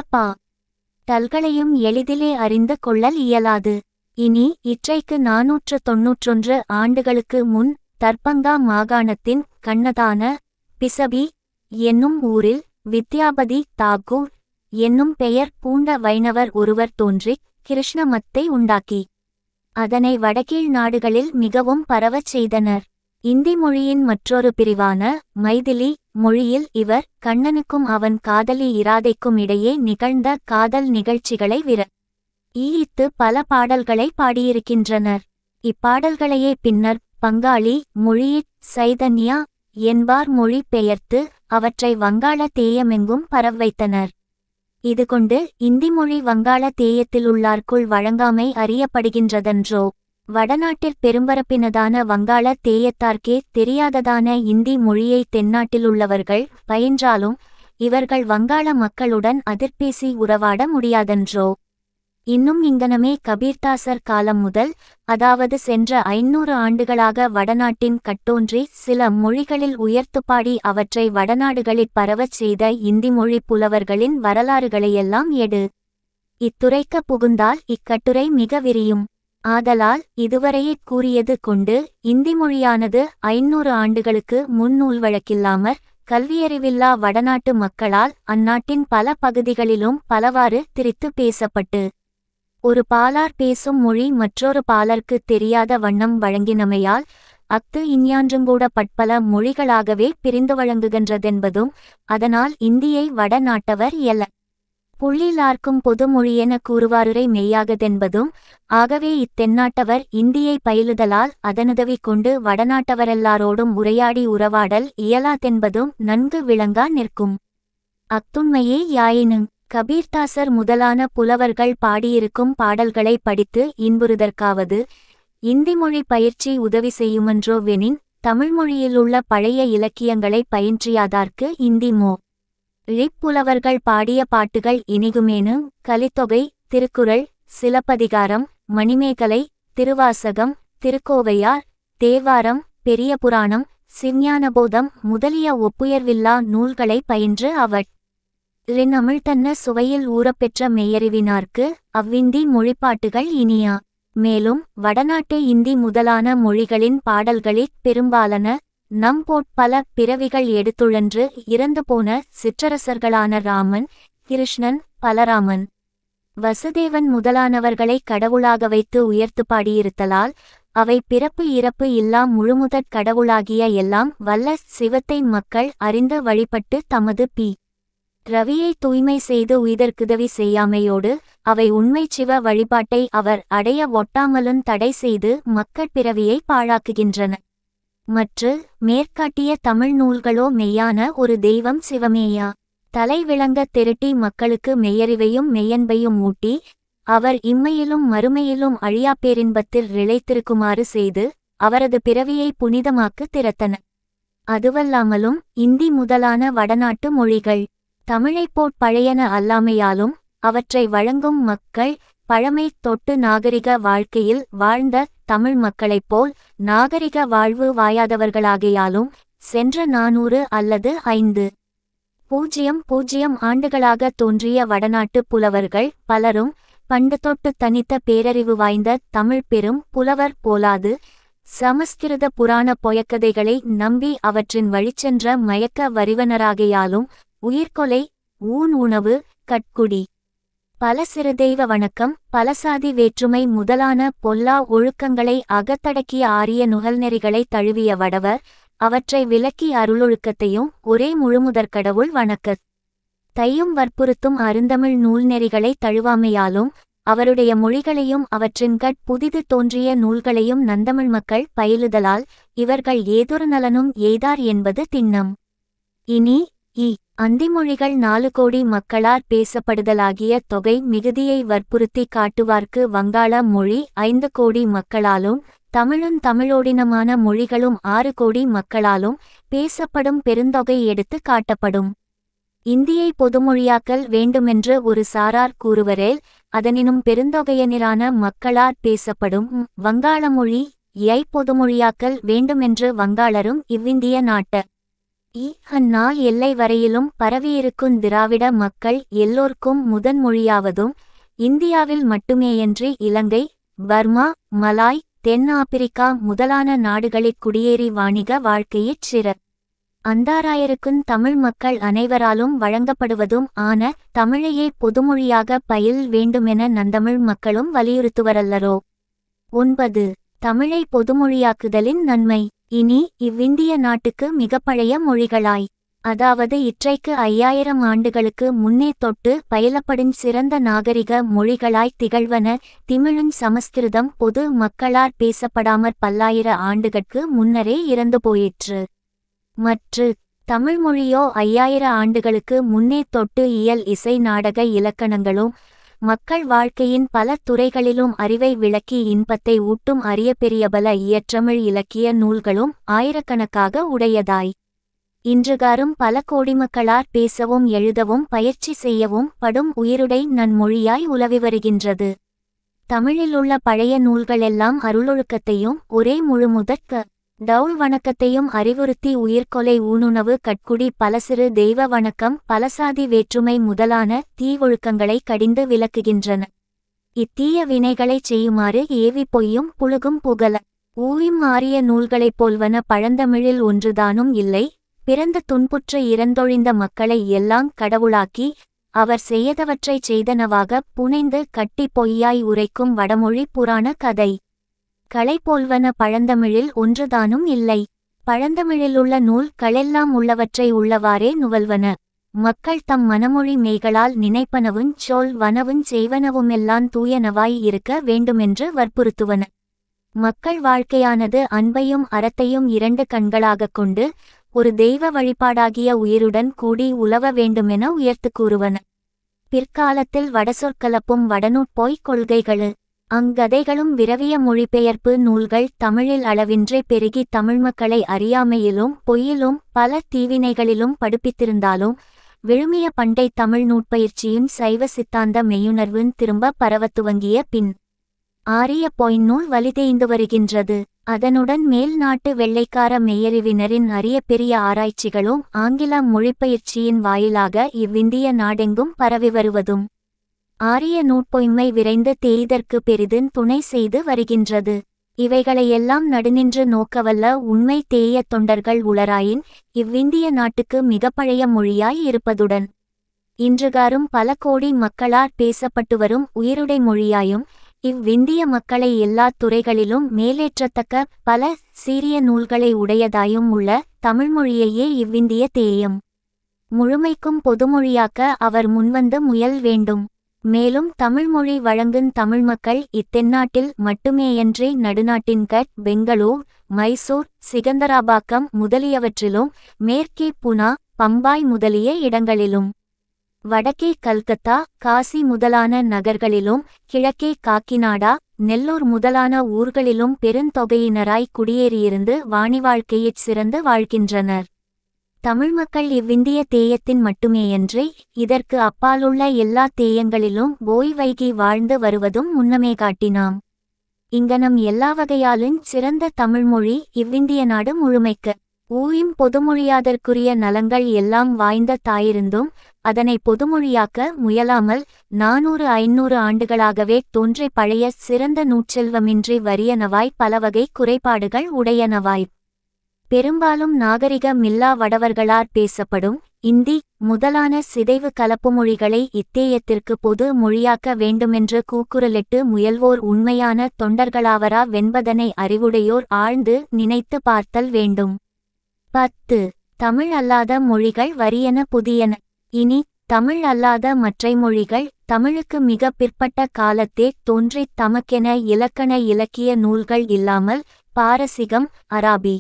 டல்களையும் எளிதிலே அறிந்து கொள்ளல் இயலாது. இனி இற்றைக்கு 491 ஆண்டுகளுக்கு முன் தர்பங்கா மாகாணத்தின் கண்ணதான பிசபி என்னும் ஊரில் வித்யாபதி தாக்கூர் என்னும் பெயர் பூண்ட வைணவர் ஒருவர் தோன்றிக் கிருஷ்ணமத்தை உண்டாக்கி அதனை வடகீழ் நாடுகளில் மிகவும் பரவச் செய்தனர். இந்தி மொழியின் மற்றொரு பிரிவான மைதிலி மொழியில் இவர் கண்ணனுக்கும் அவன் காதலி இராதைக்கும் இடையே நிகழ்ந்த காதல் நிகழ்ச்சிகளை ஈயித்து பல பாடல்களை பாடியிருக்கின்றனர். இப்பாடல்களையே பின்னர் பங்காளி மொழியிற் சைதன்யா என்பார் மொழி பெயர்த்து அவற்றை வங்காள தேயமெங்கும் பரவைத்தனர். இதுகொண்டு இந்தி மொழி வங்காள தேயத்திலுள்ளார்க்குள் வழங்காமை அறியப்படுகின்றதன்றோ. வடநாட்டிற் பெரும்பரப்பினதான வங்காள தேயத்தார்க்கே தெரியாததான இந்தி மொழியை தென்னாட்டிலுள்ளவர்கள் பயின்றாலும் இவர்கள் வங்காள மக்களுடன் அதிர்பேசி உறவாட முடியாதன்றோ. இன்னும் இங்கனமே கபீர்தாசர் காலம் முதல், அதாவது சென்ற 500 ஆண்டுகளாக வடநாட்டின் கட்டோன்றி சில மொழிகளில் உயர்த்துப்பாடி அவற்றை வடநாடுகளிற் பரவச் செய்த இந்தி மொழி புலவர்களின் வரலாறுகளையெல்லாம் இத்துறைக்க புகுந்தால் இக்கட்டுரை மிக விரியும். ஆதலால் இதுவரையிற் கூறியது கொண்டு இந்தி மொழியானது 500 ஆண்டுகளுக்கு முன் நூல் வழக்கில்லாமற் கல்வியறிவில்லா வடநாட்டு மக்களால் அந்நாட்டின் பல பகுதிகளிலும் பலவாறு திரித்து பேசப்பட்டு ஒரு பாலார் பேசும் மொழி மற்றொரு பாலர்க்கு தெரியாத வண்ணம் வழங்கினமையால் இஞ்ஞான்றுங்கூட பற்பல மொழிகளாகவே பிரிந்து வழங்குகின்றதென்பதும் அதனால் இந்தியை வட நாட்டவர் புள்ளிலார்க்கும் பொது மொழியென கூறுவாருரை மெய்யாகதென்பதும் ஆகவே இத்தென்னாட்டவர் இந்தியை பயிலுதலால் அதனுதவி கொண்டு வடநாட்டவரெல்லாரோடும் உரையாடி உறவாடல் இயலாதென்பதும் நன்கு விளங்கா நிற்கும். அத்துண்மையே யாயினும் கபீர்தாசர் முதலான புலவர்கள் பாடியிருக்கும் பாடல்களை படித்து இன்புறுதற்காவது இந்தி மொழி பயிற்சி உதவி செய்யுமன்றோவெனின் தமிழ்மொழியிலுள்ள பழைய இலக்கியங்களை பயின்றியாதார்க்கு இந்தி புலவர்கள் பாடிய பாட்டுகள் இனிகுமேனும் கலித்தொகை, திருக்குறள், சிலப்பதிகாரம், மணிமேகலை, திருவாசகம், திருக்கோவையார், தேவாரம், பெரிய புராணம், சிஞ்ஞானபோதம் முதலிய ஒப்புயர்வில்லா நூல்களை பயின்று அமிழ்தன்ன சுவையில் ஊறப்பெற்ற மெய்யறிவினார்க்கு அவ்விந்தி மொழிப்பாட்டுகள் இனியா. மேலும் வடநாட்டு இந்தி முதலான மொழிகளின் பாடல்களிற் பெரும்பாலன பல பிறவிகள் எடுத்துழன்று இறந்து போன சிற்றரசர்களான ராமன், கிருஷ்ணன், பலராமன், வசுதேவன் முதலானவர்களை கடவுளாக வைத்து உயர்த்து பாடியிருத்தலால் அவை பிறப்பு இறப்பு இல்லா முழுமுதற் கடவுளாகிய எல்லாம் வல்ல சிவத்தை மக்கள் அறிந்து வழிபட்டு தமது ரவியை தூய்மை செய்து உய்தற்குதவி செய்யாமையோடு அவை உண்மைச் சிவ வழிபாட்டை அவர் அடைய ஒட்டாமலுந் தடை செய்து மக்கட்பிறவியை பாழாக்குகின்றன. மற்று மேற்காட்டிய தமிழ் நூல்களோ மெய்யான ஒரு தெய்வம் சிவமேயா தலை விளங்கத் திரட்டி மக்களுக்கு மெய்யறிவையும் மெய்யன்பையும் ஊட்டி அவர் இம்மையிலும் மறுமையிலும் அழியாப்பேரின்பத்தில் நிலைத்திருக்குமாறு செய்து அவரது பிறவியை புனிதமாக்கு திறத்தன. அதுவல்லாமலும் இந்தி முதலான வடநாட்டு மொழிகள் தமிழைப்போற் பழையன அல்லாமையாலும் அவற்றை வழங்கும் மக்கள் பழமை தொட்டு நாகரிக வாழ்க்கையில் வாழ்ந்த தமிழ் மக்களைப் போல் நாகரிக வாழ்வு வாயாதவர்களாகையாலும் சென்ற 400 அல்லது 500 ஆண்டுகளாக தோன்றிய வடநாட்டு புலவர்கள் பலரும் பண்டு தொட்டு தனித்த பேரறிவு வாய்ந்த தமிழ் பெரும் புலவர் போலாது சமஸ்கிருத புராண பொயக்கதைகளை நம்பி அவற்றின் வழிச்சென்ற மயக்க வரிவனராகையாலும் உயிர்கொலை ஊன் உணவு கட்குடி பல சிறுதெய்வ வணக்கம் பலசாதி வேற்றுமை முதலான பொல்லா ஒழுக்கங்களை அகத்தடக்கிய ஆரிய நுகல்நெறிகளை தழுவிய வடவர் அவற்றை விலக்கி அருளொழுக்கத்தையும் ஒரே முழுமுதற்கடவுள் வணக்கத்தையும் வற்புறுத்தும் அருந்தமிழ் நூல்நெறிகளை தழுவாமையாலும் அவருடைய மொழிகளையும் அவற்றின்கட் புதிது தோன்றிய நூல்களையும் நந்தமிழ் மக்கள் பயிலுதலால் இவர்கள் ஏதொரு நலனும் எய்தார் என்பது திண்ணம். இனி அந்திமொழிகள் 4 கோடி மக்களார் பேசப்படுதலாகிய தொகை மிகுதியை வற்புறுத்தி காட்டுவார்க்கு வங்காள மொழி 5 கோடி மக்களாலும் தமிழும் தமிழோடினமான மொழிகளும் 6 கோடி மக்களாலும் பேசப்படும் பெருந்தொகை எடுத்து காட்டப்படும். இந்தியை பொதுமொழியாக்கல் வேண்டுமென்று ஒரு சாரார் கூறுவரேல் அதனினும் பெருந்தொகையனிரான மக்களார் பேசப்படும் வங்காள மொழி பொதுமொழியாக்கல் வேண்டுமென்று வங்காளரும் இவ்விந்திய நாட்ட அந்நாள் எல்லை வரையிலும் பரவியிருக்கும் திராவிட மக்கள் எல்லோர்க்கும் முதன்மொழியாவதும் இந்தியாவில் மட்டுமேயன்றி இலங்கை பர்மா மலாய் தென் ஆப்பிரிக்கா முதலான நாடுகளிற் குடியேறி வாணிக வாழ்க்கையிற் அந்தாராயிருக்கும் தமிழ் மக்கள் அனைவராலும் வழங்கப்படுவதும் ஆன தமிழையே பொதுமொழியாக பயில் வேண்டுமென நந்தமிழ் மக்களும் வலியுறுத்துவரல்லரோ. 9. தமிழை பொதுமொழியாக்குதலின் நன்மை. இனி இவ்விந்திய நாட்டுக்கு மிகப்பழைய மொழிகளாய் அதாவது இற்றைக்கு 5000 ஆண்டுகளுக்கு முன்னே தொட்டு பயிலப்படுஞ் சிறந்த நாகரிக மொழிகளாய்த் திகழ்வன திமிழுஞ் சமஸ்கிருதம் பொது மக்களாற் பேசப்படாமற் பல்லாயிர ஆண்டுகட்கு முன்னரே இறந்து போயிற்று. மற்று தமிழ்மொழியோ 5000 ஆண்டுகளுக்கு முன்னே தொட்டு இயல் இசை நாடக இலக்கணங்களும் மக்கள் வாழ்க்கையின் பல துறைகளிலும் அறிவை விளக்கி இன்பத்தை ஊட்டும் அரிய பெரியபல இயற்றமிழ் இலக்கிய நூல்களும் ஆயிரக்கணக்காக உடையதாய் இன்றுகாரும் பல கோடிமக்களார் பேசவும் எழுதவும் பயிற்சி செய்யவும் படும் உயிருடை நன்மொழியாய் உலவி வருகின்றது. தமிழிலுள்ள பழைய நூல்களெல்லாம் அருளொழுக்கத்தையும் ஒரே முழுமுதற்க டவுள் வணக்கத்தையும் அறிவுறுத்தி உயிர்கொலை ஊனுணவு கட்குடி பலசிறு தெய்வ வணக்கம் பலசாதி வேற்றுமை முதலான தீவொழுக்கங்களை கடிந்து விலக்குகின்றன. இத்தீய வினைகளைச் செய்யுமாறு ஏவி பொய்யும் புழுகும் புகழ ஊயும் ஆரிய நூல்களைப் போல்வன பழந்தமிழில் ஒன்றுதானும் இல்லை. பிறந்த துன்புற்ற இறந்தொழிந்த மக்களை எல்லாங் கடவுளாக்கி அவர் செய்யதவற்றைச் செய்தனவாக புனைந்து கட்டி பொய்யாய் உரைக்கும் வடமொழி புராண கதை களை போல்வன பழந்தமிழில் ஒன்றுதானும் இல்லை. பழந்தமிழிலுள்ள நூல் களெல்லாம் உள்ளவற்றை உள்ளவாறே நுவல்வன. மக்கள் தம் மனமொழி மெய்களால் நினைப்பனவுஞ் சொல் வனவுஞ் செய்வனவுமெல்லாந் தூயனவாய் இருக்க வேண்டுமென்று வற்புறுத்துவன. மக்கள் வாழ்க்கையானது அன்பையும் அறத்தையும் 2 கண்களாகக் கொண்டு ஒரு தெய்வ வழிபாடாகிய உயிருடன் கூடி உலவ வேண்டுமென உயர்த்து கூறுவன. பிற்காலத்தில் வடசொற்கலப்பும் வடநூற்போய்க் கொள்கைகளு அங்கதைகளும் விரவிய மொழிபெயர்ப்பு நூல்கள் தமிழில் அளவின்றே பெருகி தமிழ்மக்களை அறியாமையிலும் பொய்யிலும் பல தீவினைகளிலும் படுப்பித்திருந்தாலும் விழுமிய பண்டை தமிழ் நூற்பயிற்சியும் சைவ சித்தாந்த மெய்யுணர்வுன் திரும்ப பரவத் துவங்கிய பின் ஆரிய பொய்நூல் வலிதேய்ந்து வருகின்றது. அதனுடன் மேல் நாட்டு வெள்ளைக்கார மெய்யறிவினரின் அரிய பெரிய ஆராய்ச்சிகளும் ஆங்கில மொழிப்பயிற்சியின் வாயிலாக இவ்விந்திய நாடெங்கும் பரவி வருவதும் ஆரிய நூற்பொய்மை விரைந்து தேய்தற்கு பெரிதும் துணை செய்து வருகின்றது. இவைகளையெல்லாம் நடுநின்று நோக்கவல்ல உண்மை தேய தொண்டர்கள் உளராயின் இவ்விந்திய நாட்டுக்கு மிகப்பழைய மொழியாய் இருப்பதுடன் இன்றுகாரும் பல கோடி மக்களாற் பேசப்பட்டு வரும் உயிருடை மொழியாயும் இவ்விந்திய மக்களை எல்லா துறைகளிலும் மேலேற்றத்தக்க பல சீரிய நூல்களை உடையதாயும் உள்ள தமிழ்மொழியையே இவ்விந்திய தேயம் முழுமைக்கும் பொதுமொழியாக்க அவர் முன்வந்து முயல் வேண்டும். மேலும் தமிழ்மொழி வழங்குந் தமிழ்மக்கள் இத்தென்னாட்டில் மட்டுமேயன்றி நடுநாட்டின்கட் பெங்களூர், மைசூர், சிகந்தராபாக்கம் முதலியவற்றிலும், மேற்கே புனா, பம்பாய் முதலிய இடங்களிலும், வடக்கே கல்கத்தா, காசி முதலான நகர்களிலும், கிழக்கே காக்கிநாடா, நெல்லூர் முதலான ஊர்களிலும் பெருந்தொகையினராய் குடியேறியிருந்து வாணிவாழ்க்கையிற் சிறந்து வாழ்கின்றனர். தமிழ்மக்கள் இவ்விந்திய தேயத்தின் மட்டுமேயன்றி இதற்கு அப்பாலுள்ள எல்லா தேயங்களிலும் ஓய்வைகி வாழ்ந்து வருவதும் முன்னமே காட்டினாம். இங்கனம் எல்லா வகையாலுஞ் சிறந்த தமிழ்மொழி இவ்விந்திய நாடு முழுமைக்கு ஊயும் பொதுமொழியாதற்குரிய நலங்கள் எல்லாம் வாய்ந்த தாயிருந்தும் அதனை பொதுமொழியாக்க முயலாமல் 400-500 ஆண்டுகளாகவே தோன்றி பழைய சிறந்த நூற்றெல்வமின்றி வறியனவாய் பலவகை குறைபாடுகள் உடையனவாய் பெரும்பாலும் நாகரிக மில்லா வடவர்களார் பேசப்படும் இந்தி முதலான சிதைவு கலப்பு மொழிகளை இத்தேயத்திற்கு பொது மொழியாக்க வேண்டுமென்று கூக்குரலிட்டு முயல்வோர் உண்மையான தொண்டர்களாவரா வென்பதனை அறிவுடையோர் ஆழ்ந்து நினைத்து பார்த்தல் வேண்டும். 10. தமிழ் அல்லாத மொழிகள் வறியன புதியன. இனி தமிழ் அல்லாத மற்றை மொழிகள் தமிழுக்கு மிக பிற்பட்ட காலத்தே தோன்றித் தமக்கென இலக்கண இலக்கிய நூல்கள் இல்லாமல் பாரசிகம், அராபி,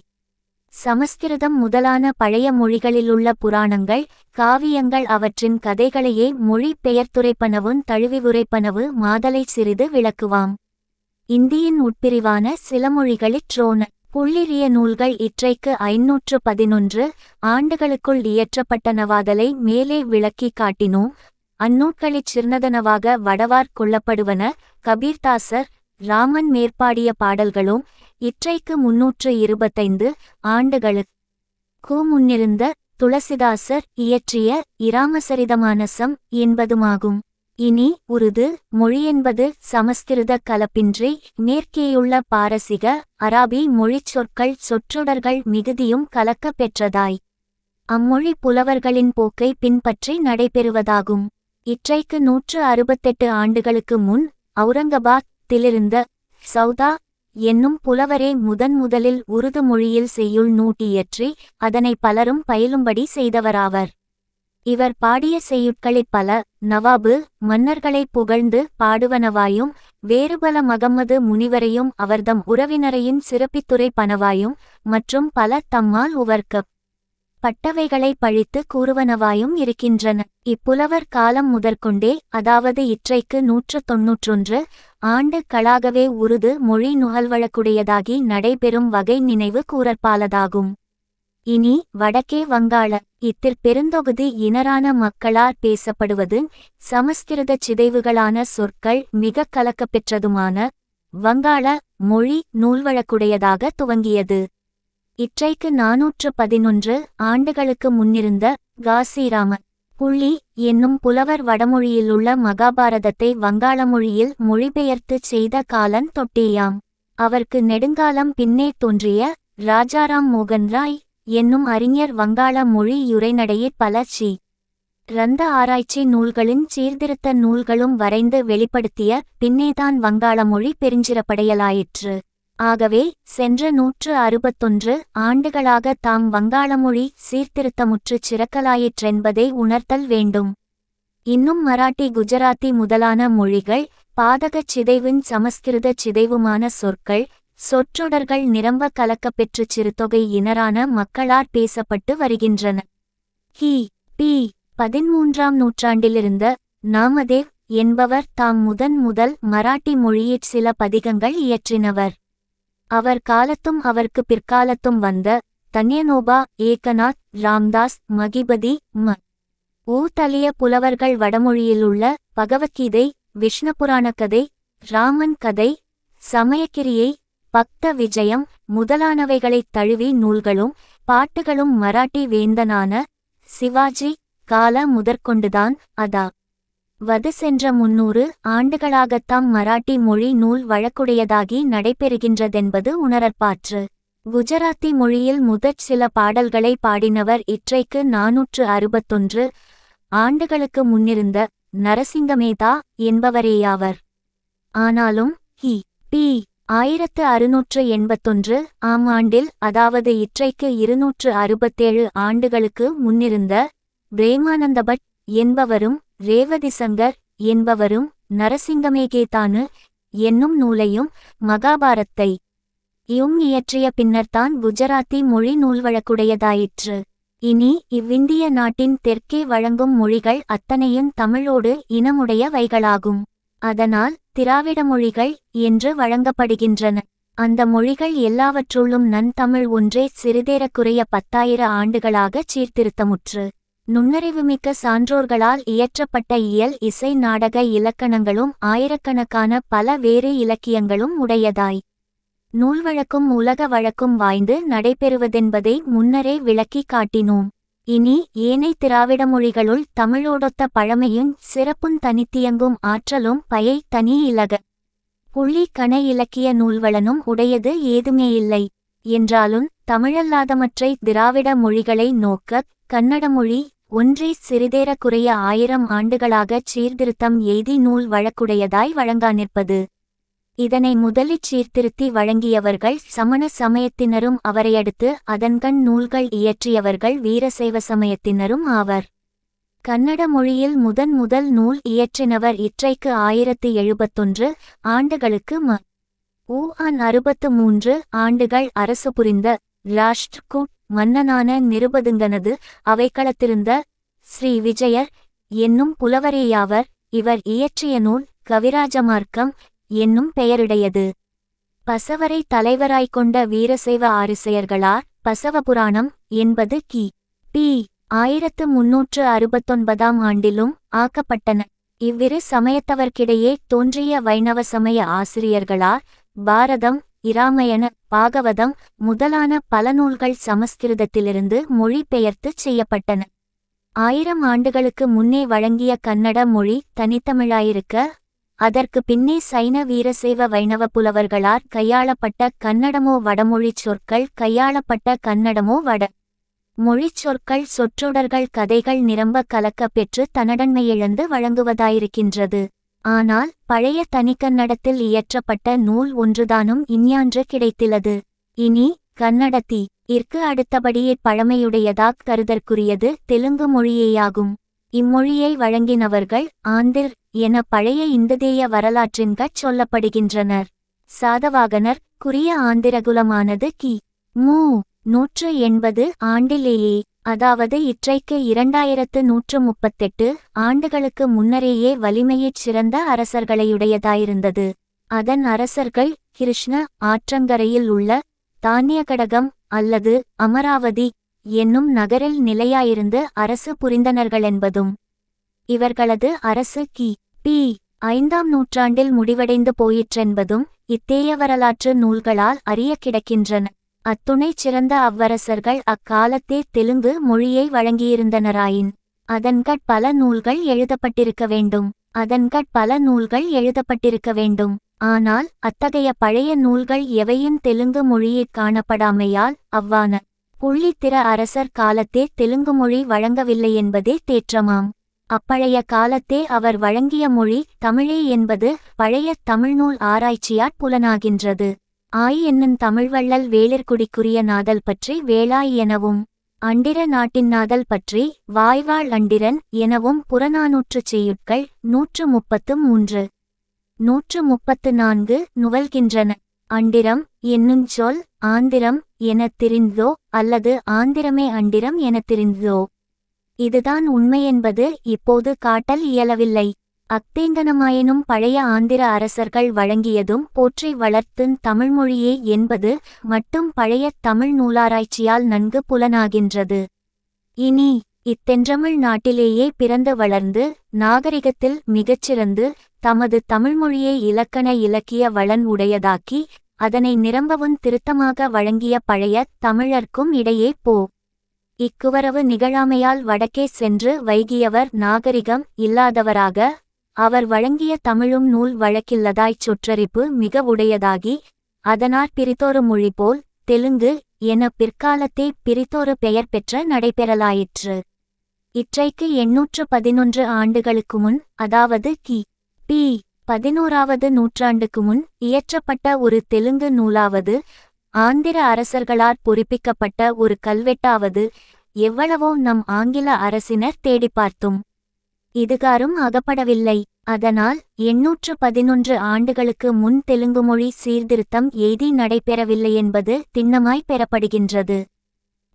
சமஸ்கிருதம் முதலான பழைய மொழிகளிலுள்ள புராணங்கள், காவியங்கள் அவற்றின் கதைகளையே மொழி பெயர்த்துரைப்பனவும் தழுவிவுரைப்பனவு மாதலை சிறிது விளக்குவாம். இந்தியின் உட்பிரிவான சில மொழிகளிற்றோன புள்ளிரிய நூல்கள் இற்றைக்கு 511 ஆண்டுகளுக்குள் இயற்றப்பட்டனவாதலை மேலே விளக்கி காட்டினோம். அந்நூட்களிற் சிறந்தனவாக வடவார் கொள்ளப்படுவன கபீர்தாசர், ராமன் மேற்பாடிய பாடல்களும் இற்றைக்கு 325 ஆண்டுகளுக்கு முன்னிருந்த துளசிதாசர் இயற்றிய இராமசரிதமானசம் என்பதுமாகும். இனி உருது மொழியென்பது சமஸ்கிருத கலப்பின்றி மேற்கேயுள்ள பாரசிக, அராபி மொழிச் சொற்கள் சொற்றொடர்கள் மிகுதியும் கலக்க பெற்றதாய் அம்மொழி புலவர்களின் போக்கை பின்பற்றி நடைபெறுவதாகும். இற்றைக்கு 168 ஆண்டுகளுக்கு முன் அவுரங்கபாத் திலிருந்த சௌதா என்னும் புலவரே முதலில் உருது மொழியில் செய்யுள் நூட்டியற்றி அதனை பலரும் பயிலும்படி செய்தவராவர். இவர் பாடிய செய்யுட்களிற் பல நவாபு மன்னர்களை புகழ்ந்து பாடுவனவாயும் வேறுபல மகம்மது முனிவரையும் அவர்தம் உறவினரையும் சிறப்பித்துரைப்பனவாயும் மற்றும் பல தம்மால் உவர்க்கப் பட்டவைகளை பழித்து கூறுவனவாயும் இருக்கின்றன. இப்புலவர் காலம் முதற்கொண்டே அதாவது இற்றைக்கு 191 ஆண்டுகளாகவே உருது மொழி நுகல்வழக்குடையதாகி நடைபெறும் வகை நினைவு கூறற்பாலதாகும். இனி வடக்கே வங்காள இத்திற் பெருந்தொகுதி இனரான மக்களார் பேசப்படுவது சமஸ்கிருத சிதைவுகளான சொற்கள் மிக கலக்கப்பெற்றதுமான வங்காள மொழி நூல்வழக்குடையதாக துவங்கியது. இற்றைக்கு 411 ஆண்டுகளுக்கு முன்னிருந்த காசிராம புள்ளி என்னும் புலவர் வடமொழியிலுள்ள மகாபாரதத்தை வங்காள மொழியில் மொழிபெயர்த்துச் செய்த காலன் தொட்டேயாம். அவர்க்கு நெடுங்காலம் பின்னே தோன்றிய ராஜாராம் மோகன் ராய் என்னும் அறிஞர் வங்காள மொழி யுரைநடையிற் பல ரந்த ஆராய்ச்சி நூல்களின் சீர்திருத்த நூல்களும் வரைந்து வெளிப்படுத்திய பின்னேதான் வங்காள மொழி பெருஞ்சிறப்படையலாயிற்று. ஆகவே சென்ற 161 ஆண்டுகளாக தாம் வங்காளமொழி சீர்திருத்தமுற்றுச் சிறக்கலாயிற்றென்பதை உணர்த்தல் வேண்டும். இன்னும் மராட்டி குஜராத்தி முதலான மொழிகள் பாதகச் சிதைவின் சமஸ்கிருத சிதைவுமான சொற்கள் சொற்றொடர்கள் நிரம்ப கலக்கப்பெற்றுச் சிறுதொகை இனரான மக்களார் பேசப்பட்டு வருகின்றன. பி 13ஆம் நூற்றாண்டிலிருந்த நாமதேவ் என்பவர் தாம் முதல் மராட்டி மொழியிற் சில பதிகங்கள் இயற்றினவர். அவர் காலத்தும் அவர்க்கு பிற்காலத்தும் வந்த தன்யனோபா, ஏகநாத், ராம்தாஸ், மகிபதி, தலிய புலவர்கள் வடமொழியிலுள்ள பகவத்கீதை, விஷ்ணுபுராணக்கதை, ராமன் கதை, சமயக்கிரியை, பக்த விஜயம் முதலானவைகளைத் தழுவி நூல்களும் பாட்டுகளும் மராட்டி வேந்தனான சிவாஜி கால முதற்கொண்டுதான் வது சென்ற 300 ஆண்டுகளாகத்தாம் மராட்டி மொழி நூல் வழக்குடையதாகி நடைபெறுகின்றதென்பது உணரற்பாற்று. குஜராத்தி மொழியில் முதற் சில பாடல்களை பாடினவர் இற்றைக்கு 461 ஆண்டுகளுக்கு முன்னிருந்த நரசிங்கமேதா என்பவரேயாவர். ஆனாலும் கி. பி. 1681 ஆம் ஆண்டில், அதாவது இற்றைக்கு 267 ஆண்டுகளுக்கு முன்னிருந்த பிரேமானந்தபட் என்பவரும் ரேவதிசங்கர் என்பவரும் நரசிங்கமேகேதானு என்னும் நூலையும் மகாபாரத்தை இயற்றிய பின்னர்தான் குஜராத்தி மொழி நூல்வழக்குடையதாயிற்று. இனி இவ்விந்திய நாட்டின் தெற்கே வழங்கும் மொழிகள் அத்தனையும் தமிழோடு இனமுடையவைகளாகும். அதனால் திராவிட மொழிகள் என்று வழங்கப்படுகின்றன. அந்த மொழிகள் எல்லாவற்றுள்ளும் நன்தமிழ் ஒன்றே சிறிதேறக்குறைய 10,000 ஆண்டுகளாக சீர்திருத்தமுற்று நுண்ணறிவுமிக்க சான்றோர்களால் இயற்றப்பட்ட இயல், இசை, நாடக இலக்கணங்களும் ஆயிரக்கணக்கான பல வேறு இலக்கியங்களும் உடையதாய் நூல்வழக்கும் உலக வழக்கும் வாய்ந்து நடைபெறுவதென்பதை முன்னரே விளக்கி காட்டினோம். இனி ஏனை திராவிட மொழிகளுள் தமிழோடொத்த பழமையும் சிறப்பும் தனித்தியங்கும் ஆற்றலும் பயை தனி இலக புள்ளி கண இலக்கிய நூல்வளனும் உடையது ஏதுமேயில்லை. என்றாலும் தமிழல்லாதமற்றை திராவிட மொழிகளை நோக்கக் கன்னட மொழி ஒன்றே சிறிதேறக்குறைய 1000 ஆண்டுகளாகச் சீர்திருத்தம் எய்தி நூல் வழக்குடையதாய் வழங்காநிற்பது. இதனை முதலிற் சீர்திருத்தி வழங்கியவர்கள் சமண சமயத்தினரும் அவரையடுத்து அதன்கண் நூல்கள் இயற்றியவர்கள் வீரசைவ சமயத்தினரும் ஆவர். கன்னட மொழியில் முதல் நூல் இயற்றினவர் இற்றைக்கு 1071 ஆண்டுகளுக்கு உ.அன் 63 ஆண்டுகள் அரசு புரிந்த ராஷ்டிரகூட் மன்னனான நிருபதுங்கனது அவைக்களத்திருந்த ஸ்ரீ விஜயர் என்னும் புலவரேயாவர். இவர் இயற்றிய நூல் கவிராஜமார்க்கம் என்னும் பெயருடையது. பசவரை தலைவராய்க் கொண்ட வீரசைவ ஆரிசையர்களார் பசவபுராணம் என்பது கி. பி. 1369 ஆண்டிலும் ஆக்கப்பட்டன. இவ்விரு சமயத்தவர்க்கிடையே தோன்றிய வைணவ சமய ஆசிரியர்களார் பாரதம், இராமயண, பாகவதம் முதலான பல நூல்கள் சமஸ்கிருதத்திலிருந்து மொழிபெயர்த்துச் செய்யப்பட்டன. 1000 ஆண்டுகளுக்கு முன்னே வழங்கிய கன்னட மொழி தனித்தமிழாயிருக்க, அதற்கு பின்னே சைன வீரசைவ வைணவ புலவர்களார் கையாளப்பட்ட கன்னடமோ வடமொழிச் சொற்கள் கையாளப்பட்ட கன்னடமோ வட மொழிச் சொற்கள் சொற்றொடர்கள் கதைகள் நிரம்ப கலக்கப் பெற்று தன்னடன்மையிழந்து வழங்குவதாயிருக்கின்றது. ஆனால் பழைய தனிக்கன்னடத்தில் இயற்றப்பட்ட நூல் ஒன்றுதானும் இஞ்ஞான்று கிடைத்திலது. இனி கன்னடத்தி இற்கு அடுத்தபடியே பழமையுடையதாக் கருதற்குரியது தெலுங்கு மொழியேயாகும். இம்மொழியை வழங்கினவர்கள் ஆந்திர் என பழைய இந்ததேய வரலாற்றின்கட் சொல்லப்படுகின்றனர். சாதவாகனர் குறிய ஆந்திரகுலமானது கி. மு. 180 ஆண்டிலேயே, அதாவது இற்றைக்கு 2138 ஆண்டுகளுக்கு முன்னரேயே வலிமையைச் சிறந்த அரசர்களையுடையதாயிருந்தது. அதன் அரசர்கள் கிருஷ்ண ஆற்றங்கரையில் உள்ள தானியகடகம் அல்லது அமராவதி என்னும் நகரில் நிலையாயிருந்து அரசு புரிந்தனர்களென்பதும், இவர்களது அரசு கி. பி. 5ஆம் நூற்றாண்டில் முடிவடைந்து போயிற்றென்பதும் இத்தேய வரலாற்று நூல்களால் அறிய கிடக்கின்றன. அத்துணைச் சிறந்த அவ்வரசர்கள் அக்காலத்தே தெலுங்கு மொழியை வழங்கியிருந்தனராயின் அதன்கட் பல நூல்கள் எழுதப்பட்டிருக்க வேண்டும். ஆனால் அத்தகைய பழைய நூல்கள் எவையும் தெலுங்கு மொழியிற் காணப்படாமையால் அவ்வான புள்ளித்திர அரசர் காலத்தே தெலுங்கு மொழி வழங்கவில்லையென்பதே தேற்றமாம். அப்பழைய காலத்தே அவர் வழங்கிய மொழி தமிழே என்பது பழைய தமிழ்நூல் ஆராய்ச்சியாற் புலனாகின்றது. என்னும் தமிழ்வள்ளல் வேளிர்குடிக்குரிய நாதல் பற்றி வேளாய் எனவும், அண்டிர நாட்டின் நாதல் பற்றி வாய்வாள் அண்டிரன் எனவும் புறநானூற்றுச் செய்யுட்கள் 133, 134 நுவல்கின்றன. அண்டிரம் என்னுஞ் சொல் ஆந்திரம் எனத் தெரிந்தோ அல்லது ஆந்திரமே அண்டிரம் எனத் தெரிந்தோ, இதுதான் உண்மையென்பது இப்போது காட்டல் இயலவில்லை. அக்தேங்கனமாயினும் பழைய ஆந்திர அரசர்கள் வழங்கியதும் போற்றி வளர்த்துன் தமிழ்மொழியே என்பது மட்டும் பழைய தமிழ் நூலாராய்ச்சியால் நன்கு புலனாகின்றது. இனி இத்தென்றமிழ் நாட்டிலேயே பிறந்து வளர்ந்து நாகரிகத்தில் மிகச்சிறந்து தமது தமிழ்மொழியை இலக்கண இலக்கிய வளன் உடையதாக்கி அதனை நிரம்பவும் திருத்தமாக வழங்கிய பழைய தமிழர்க்கும் இடையே இக்குவரவு நிகழாமையால் வடக்கே சென்று வைகியவர் நாகரிகம் இல்லாதவராக, அவர் வழங்கிய தமிழும் நூல் வழக்கில்லதாய்ச் சொற்றரிப்பு மிக உடையதாகி, அதனாற் பிரித்தொரு மொழி போல் தெலுங்கு என பிற்காலத்தே பிரித்தொரு பெயர் பெற்ற நடைபெறலாயிற்று. இற்றைக்கு 811 ஆண்டுகளுக்கு முன், அதாவது கி. பி. 11வது நூற்றாண்டுக்கு முன் இயற்றப்பட்ட ஒரு தெலுங்கு நூலாவது, ஆந்திர அரசர்களால் பொறிப்பிக்கப்பட்ட ஒரு கல்வெட்டாவது எவ்வளவோ நம் ஆங்கில அரசினர் தேடிப் பார்த்தும் இதுகாரும் அகப்படவில்லை. அதனால் 811 ஆண்டுகளுக்கு முன் தெலுங்குமொழி சீர்திருத்தம் எய்தி நடைபெறவில்லையென்பது திண்ணமாய் பெறப்படுகின்றது.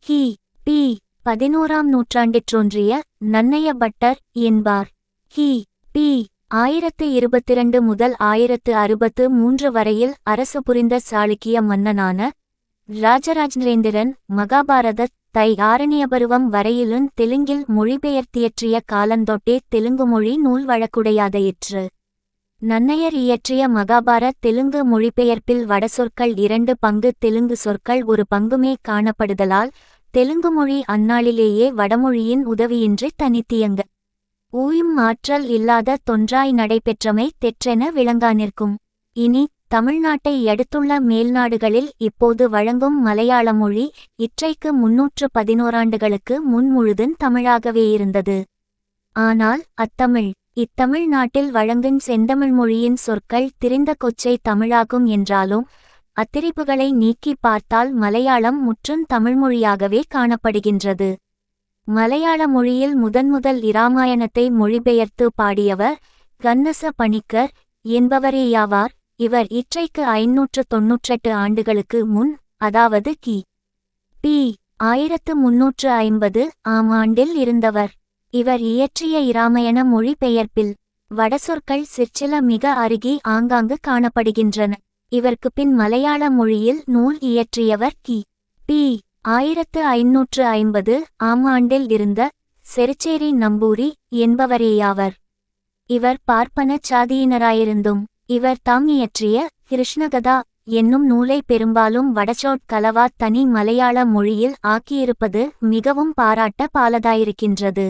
கி. பி. 11ஆம் நூற்றாண்டிற்றோன்றிய நன்னய பட்டர் என்பார். கி. பி. 1022 முதல் 1063 வரையில் அரசு புரிந்த சாளுக்கிய மன்னனான ராஜராஜேந்திரன் மகாபாரதத் தை ஆரண்யபருவம் வரையிலும் தெலுங்கில் மொழிபெயர்த்தியற்றிய காலந்தொட்டே தெலுங்குமொழி நூல் வழக்குடையாதயிற்று. நன்னயர் இயற்றிய மகாபாரத் தெலுங்கு மொழிபெயர்ப்பில் வடசொற்கள் 2 பங்கு தெலுங்கு சொற்கள் 1 பங்குமே காணப்படுதலால் தெலுங்குமொழி அந்நாளிலேயே வடமொழியின் உதவியின்றி தனித்தியங்க ஊயும் ஆற்றல் இல்லாத தொன்றாய் நடைபெற்றமை தெற்றென விளங்கானிற்கும். இனி தமிழ்நாட்டை அடுத்துள்ள மேல்நாடுகளில் இப்போது வழங்கும் மலையாள மொழி இற்றைக்கு 311 ஆண்டுகளுக்கு முன் முழுதும் தமிழாகவே இருந்தது. ஆனால் இத்தமிழ் நாட்டில் வழங்குஞ் செந்தமிழ் மொழியின் சொற்கள் திரிந்த கொச்சை தமிழாகும் என்றாலும் அத்திரிப்புகளை நீக்கி பார்த்தால் மலையாளம் முற்றும் தமிழ்மொழியாகவே காணப்படுகின்றது. மலையாள மொழியில் முதன்முதல் இராமாயணத்தை மொழிபெயர்த்து பாடியவர் கண்ணச பணிக்கர் என்பவரேயாவார். இவர் இற்றைக்கு 598 ஆண்டுகளுக்கு முன், அதாவது கி. பி. 1350 ஆம் ஆண்டில் இருந்தவர். இவர் இயற்றிய இராமாயண மொழிபெயர்ப்பில் வடசொற்கள் சிற்சில மிக அருகி ஆங்காங்கு காணப்படுகின்றன. இவர்க்கு பின் மலையாள மொழியில் நூல் இயற்றியவர் கி. பி. 1550 ஆம் ஆண்டில் இருந்த செருச்சேரி நம்பூரி என்பவரேயாவர். இவர் பார்ப்பன சாதியினராயிருந்தும் இவர் தாம் இயற்றிய கிருஷ்ணகதா என்னும் நூலை பெரும்பாலும் வடசொற் கலவா தனி மலையாள மொழியில் ஆக்கியிருப்பது மிகவும் பாராட்ட பாலதாயிருக்கின்றது.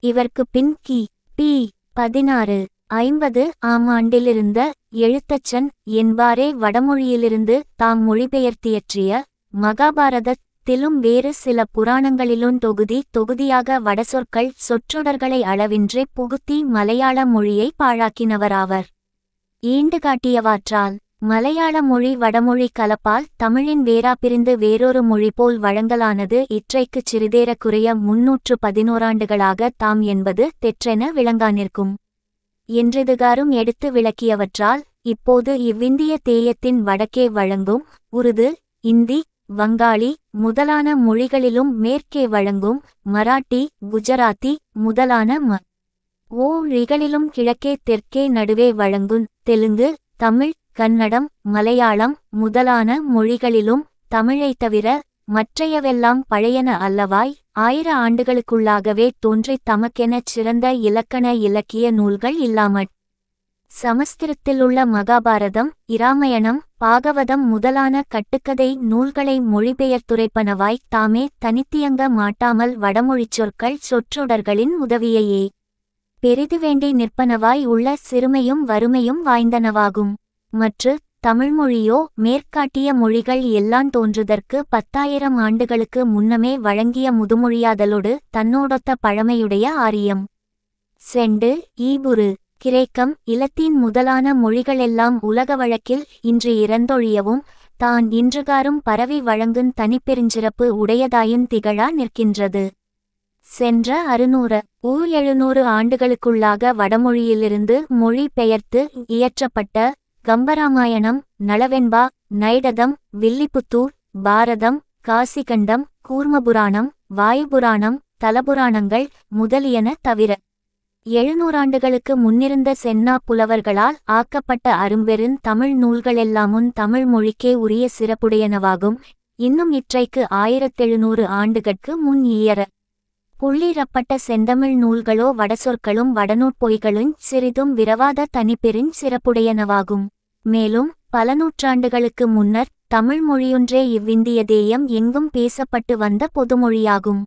இவர்க்கு பின் கி. பி. 1650 ஆம் ஆண்டிலிருந்த எழுத்தச்சன் என்பாரே வடமொழியிலிருந்து தாம் மொழிபெயர்த்தியற்றிய மகாபாரதத்திலும் வேறு சில புராணங்களிலும் தொகுதியாக வடசொற்கள் சொற்றொடர்களை அளவின்றி புகுத்தி மலையாள மொழியை பாழாக்கினவராவர். ஈண்டு காட்டியவாற்றால் மலையாள மொழி வடமொழி கலப்பால் தமிழின் வேரா பிரிந்து வேறொரு மொழி போல் வழங்கலானது இற்றைக்குச் சிறிதேறக்குறைய 311 ஆண்டுகளாக தாம் என்பது தெற்றென விளங்கானிற்கும் என்றிதுகாரும் எடுத்து விளக்கியவற்றால் இப்போது இவ்விந்திய தேயத்தின் வடக்கே வழங்கும் உருது, இந்தி, வங்காளி முதலான மொழிகளிலும் மேற்கே வழங்கும் மராட்டி, குஜராத்தி முதலான மொழிகளிலும் கிழக்கே தெற்கே நடுவே வழங்குந் தெலுங்கு, தமிழ், கன்னடம், மலையாளம் முதலான மொழிகளிலும் தமிழைத் தவிர மற்றையவெல்லாம் பழையன அல்லவாய் 1000 ஆண்டுகளுக்குள்ளாகவே தோன்றித் தமக்கெனச் சிறந்த இலக்கண இலக்கிய நூல்கள் இல்லாமற் சமஸ்கிருத்திலுள்ள மகாபாரதம், இராமாயணம், பாகவதம் முதலான கட்டுக்கதை நூல்களை மொழிபெயர்த்துரைப்பனவாய் தாமே தனித்தியங்க மாட்டாமல் வடமொழிச் சொற்கள் சொற்றொடர்களின் உதவியையே பெரிது வேண்டி நிற்பனவாய் உள்ள சிறுமையும் வறுமையும் வாய்ந்தனவாகும். மற்று தமிழ்மொழியோ மேற்காட்டிய மொழிகள் எல்லாந் தோன்றுதற்கு 10,000 ஆண்டுகளுக்கு முன்னமே வழங்கிய முதுமொழியாதலோடு தன்னோடொத்த பழமையுடைய ஆரியம், செண்டு, ஈபுரு, கிரேக்கம், இலத்தீன் முதலான மொழிகளெல்லாம் உலக வழக்கில் இன்று இறந்தொழியவும் தான் இன்றுகாரும் பரவி வழங்குந் தனிப்பெருஞ்சிறப்பு உடையதாயுந் திகழா நிற்கின்றது. சென்ற 600 ஆண்டுகளுக்குள்ளாக வடமொழியிலிருந்து மொழி பெயர்த்து இயற்றப்பட்ட கம்பராமாயணம், நளவெண்பா, நைடதம், வில்லிபுத்தூர், பாரதம், காசிகண்டம், கூர்மபுராணம், வாயுபுராணம், தலபுராணங்கள் முதலியன தவிர 700 ஆண்டுகளுக்கு முன்னிருந்த சென்னா புலவர்களால் ஆக்கப்பட்ட அரும்பெருந் தமிழ் நூல்களெல்லாமும் தமிழ் மொழிக்கே உரிய சிறப்புடையனவாகும். இன்னும் இற்றைக்கு 1700 ஆண்டுகட்கு முன் புள்ளிரப்பட்ட செந்தமிழ் நூல்களோ வடசொற்களும் வடநூற்பொய்களுஞ் சிறிதும் விரவாத தனிப்பெருஞ் சிறப்புடையனவாகும். மேலும் பல நூற்றாண்டுகளுக்கு முன்னர் தமிழ் மொழியொன்றே இவ்விந்திய தேயம் எங்கும் பேசப்பட்டு வந்த பொதுமொழியாகும்.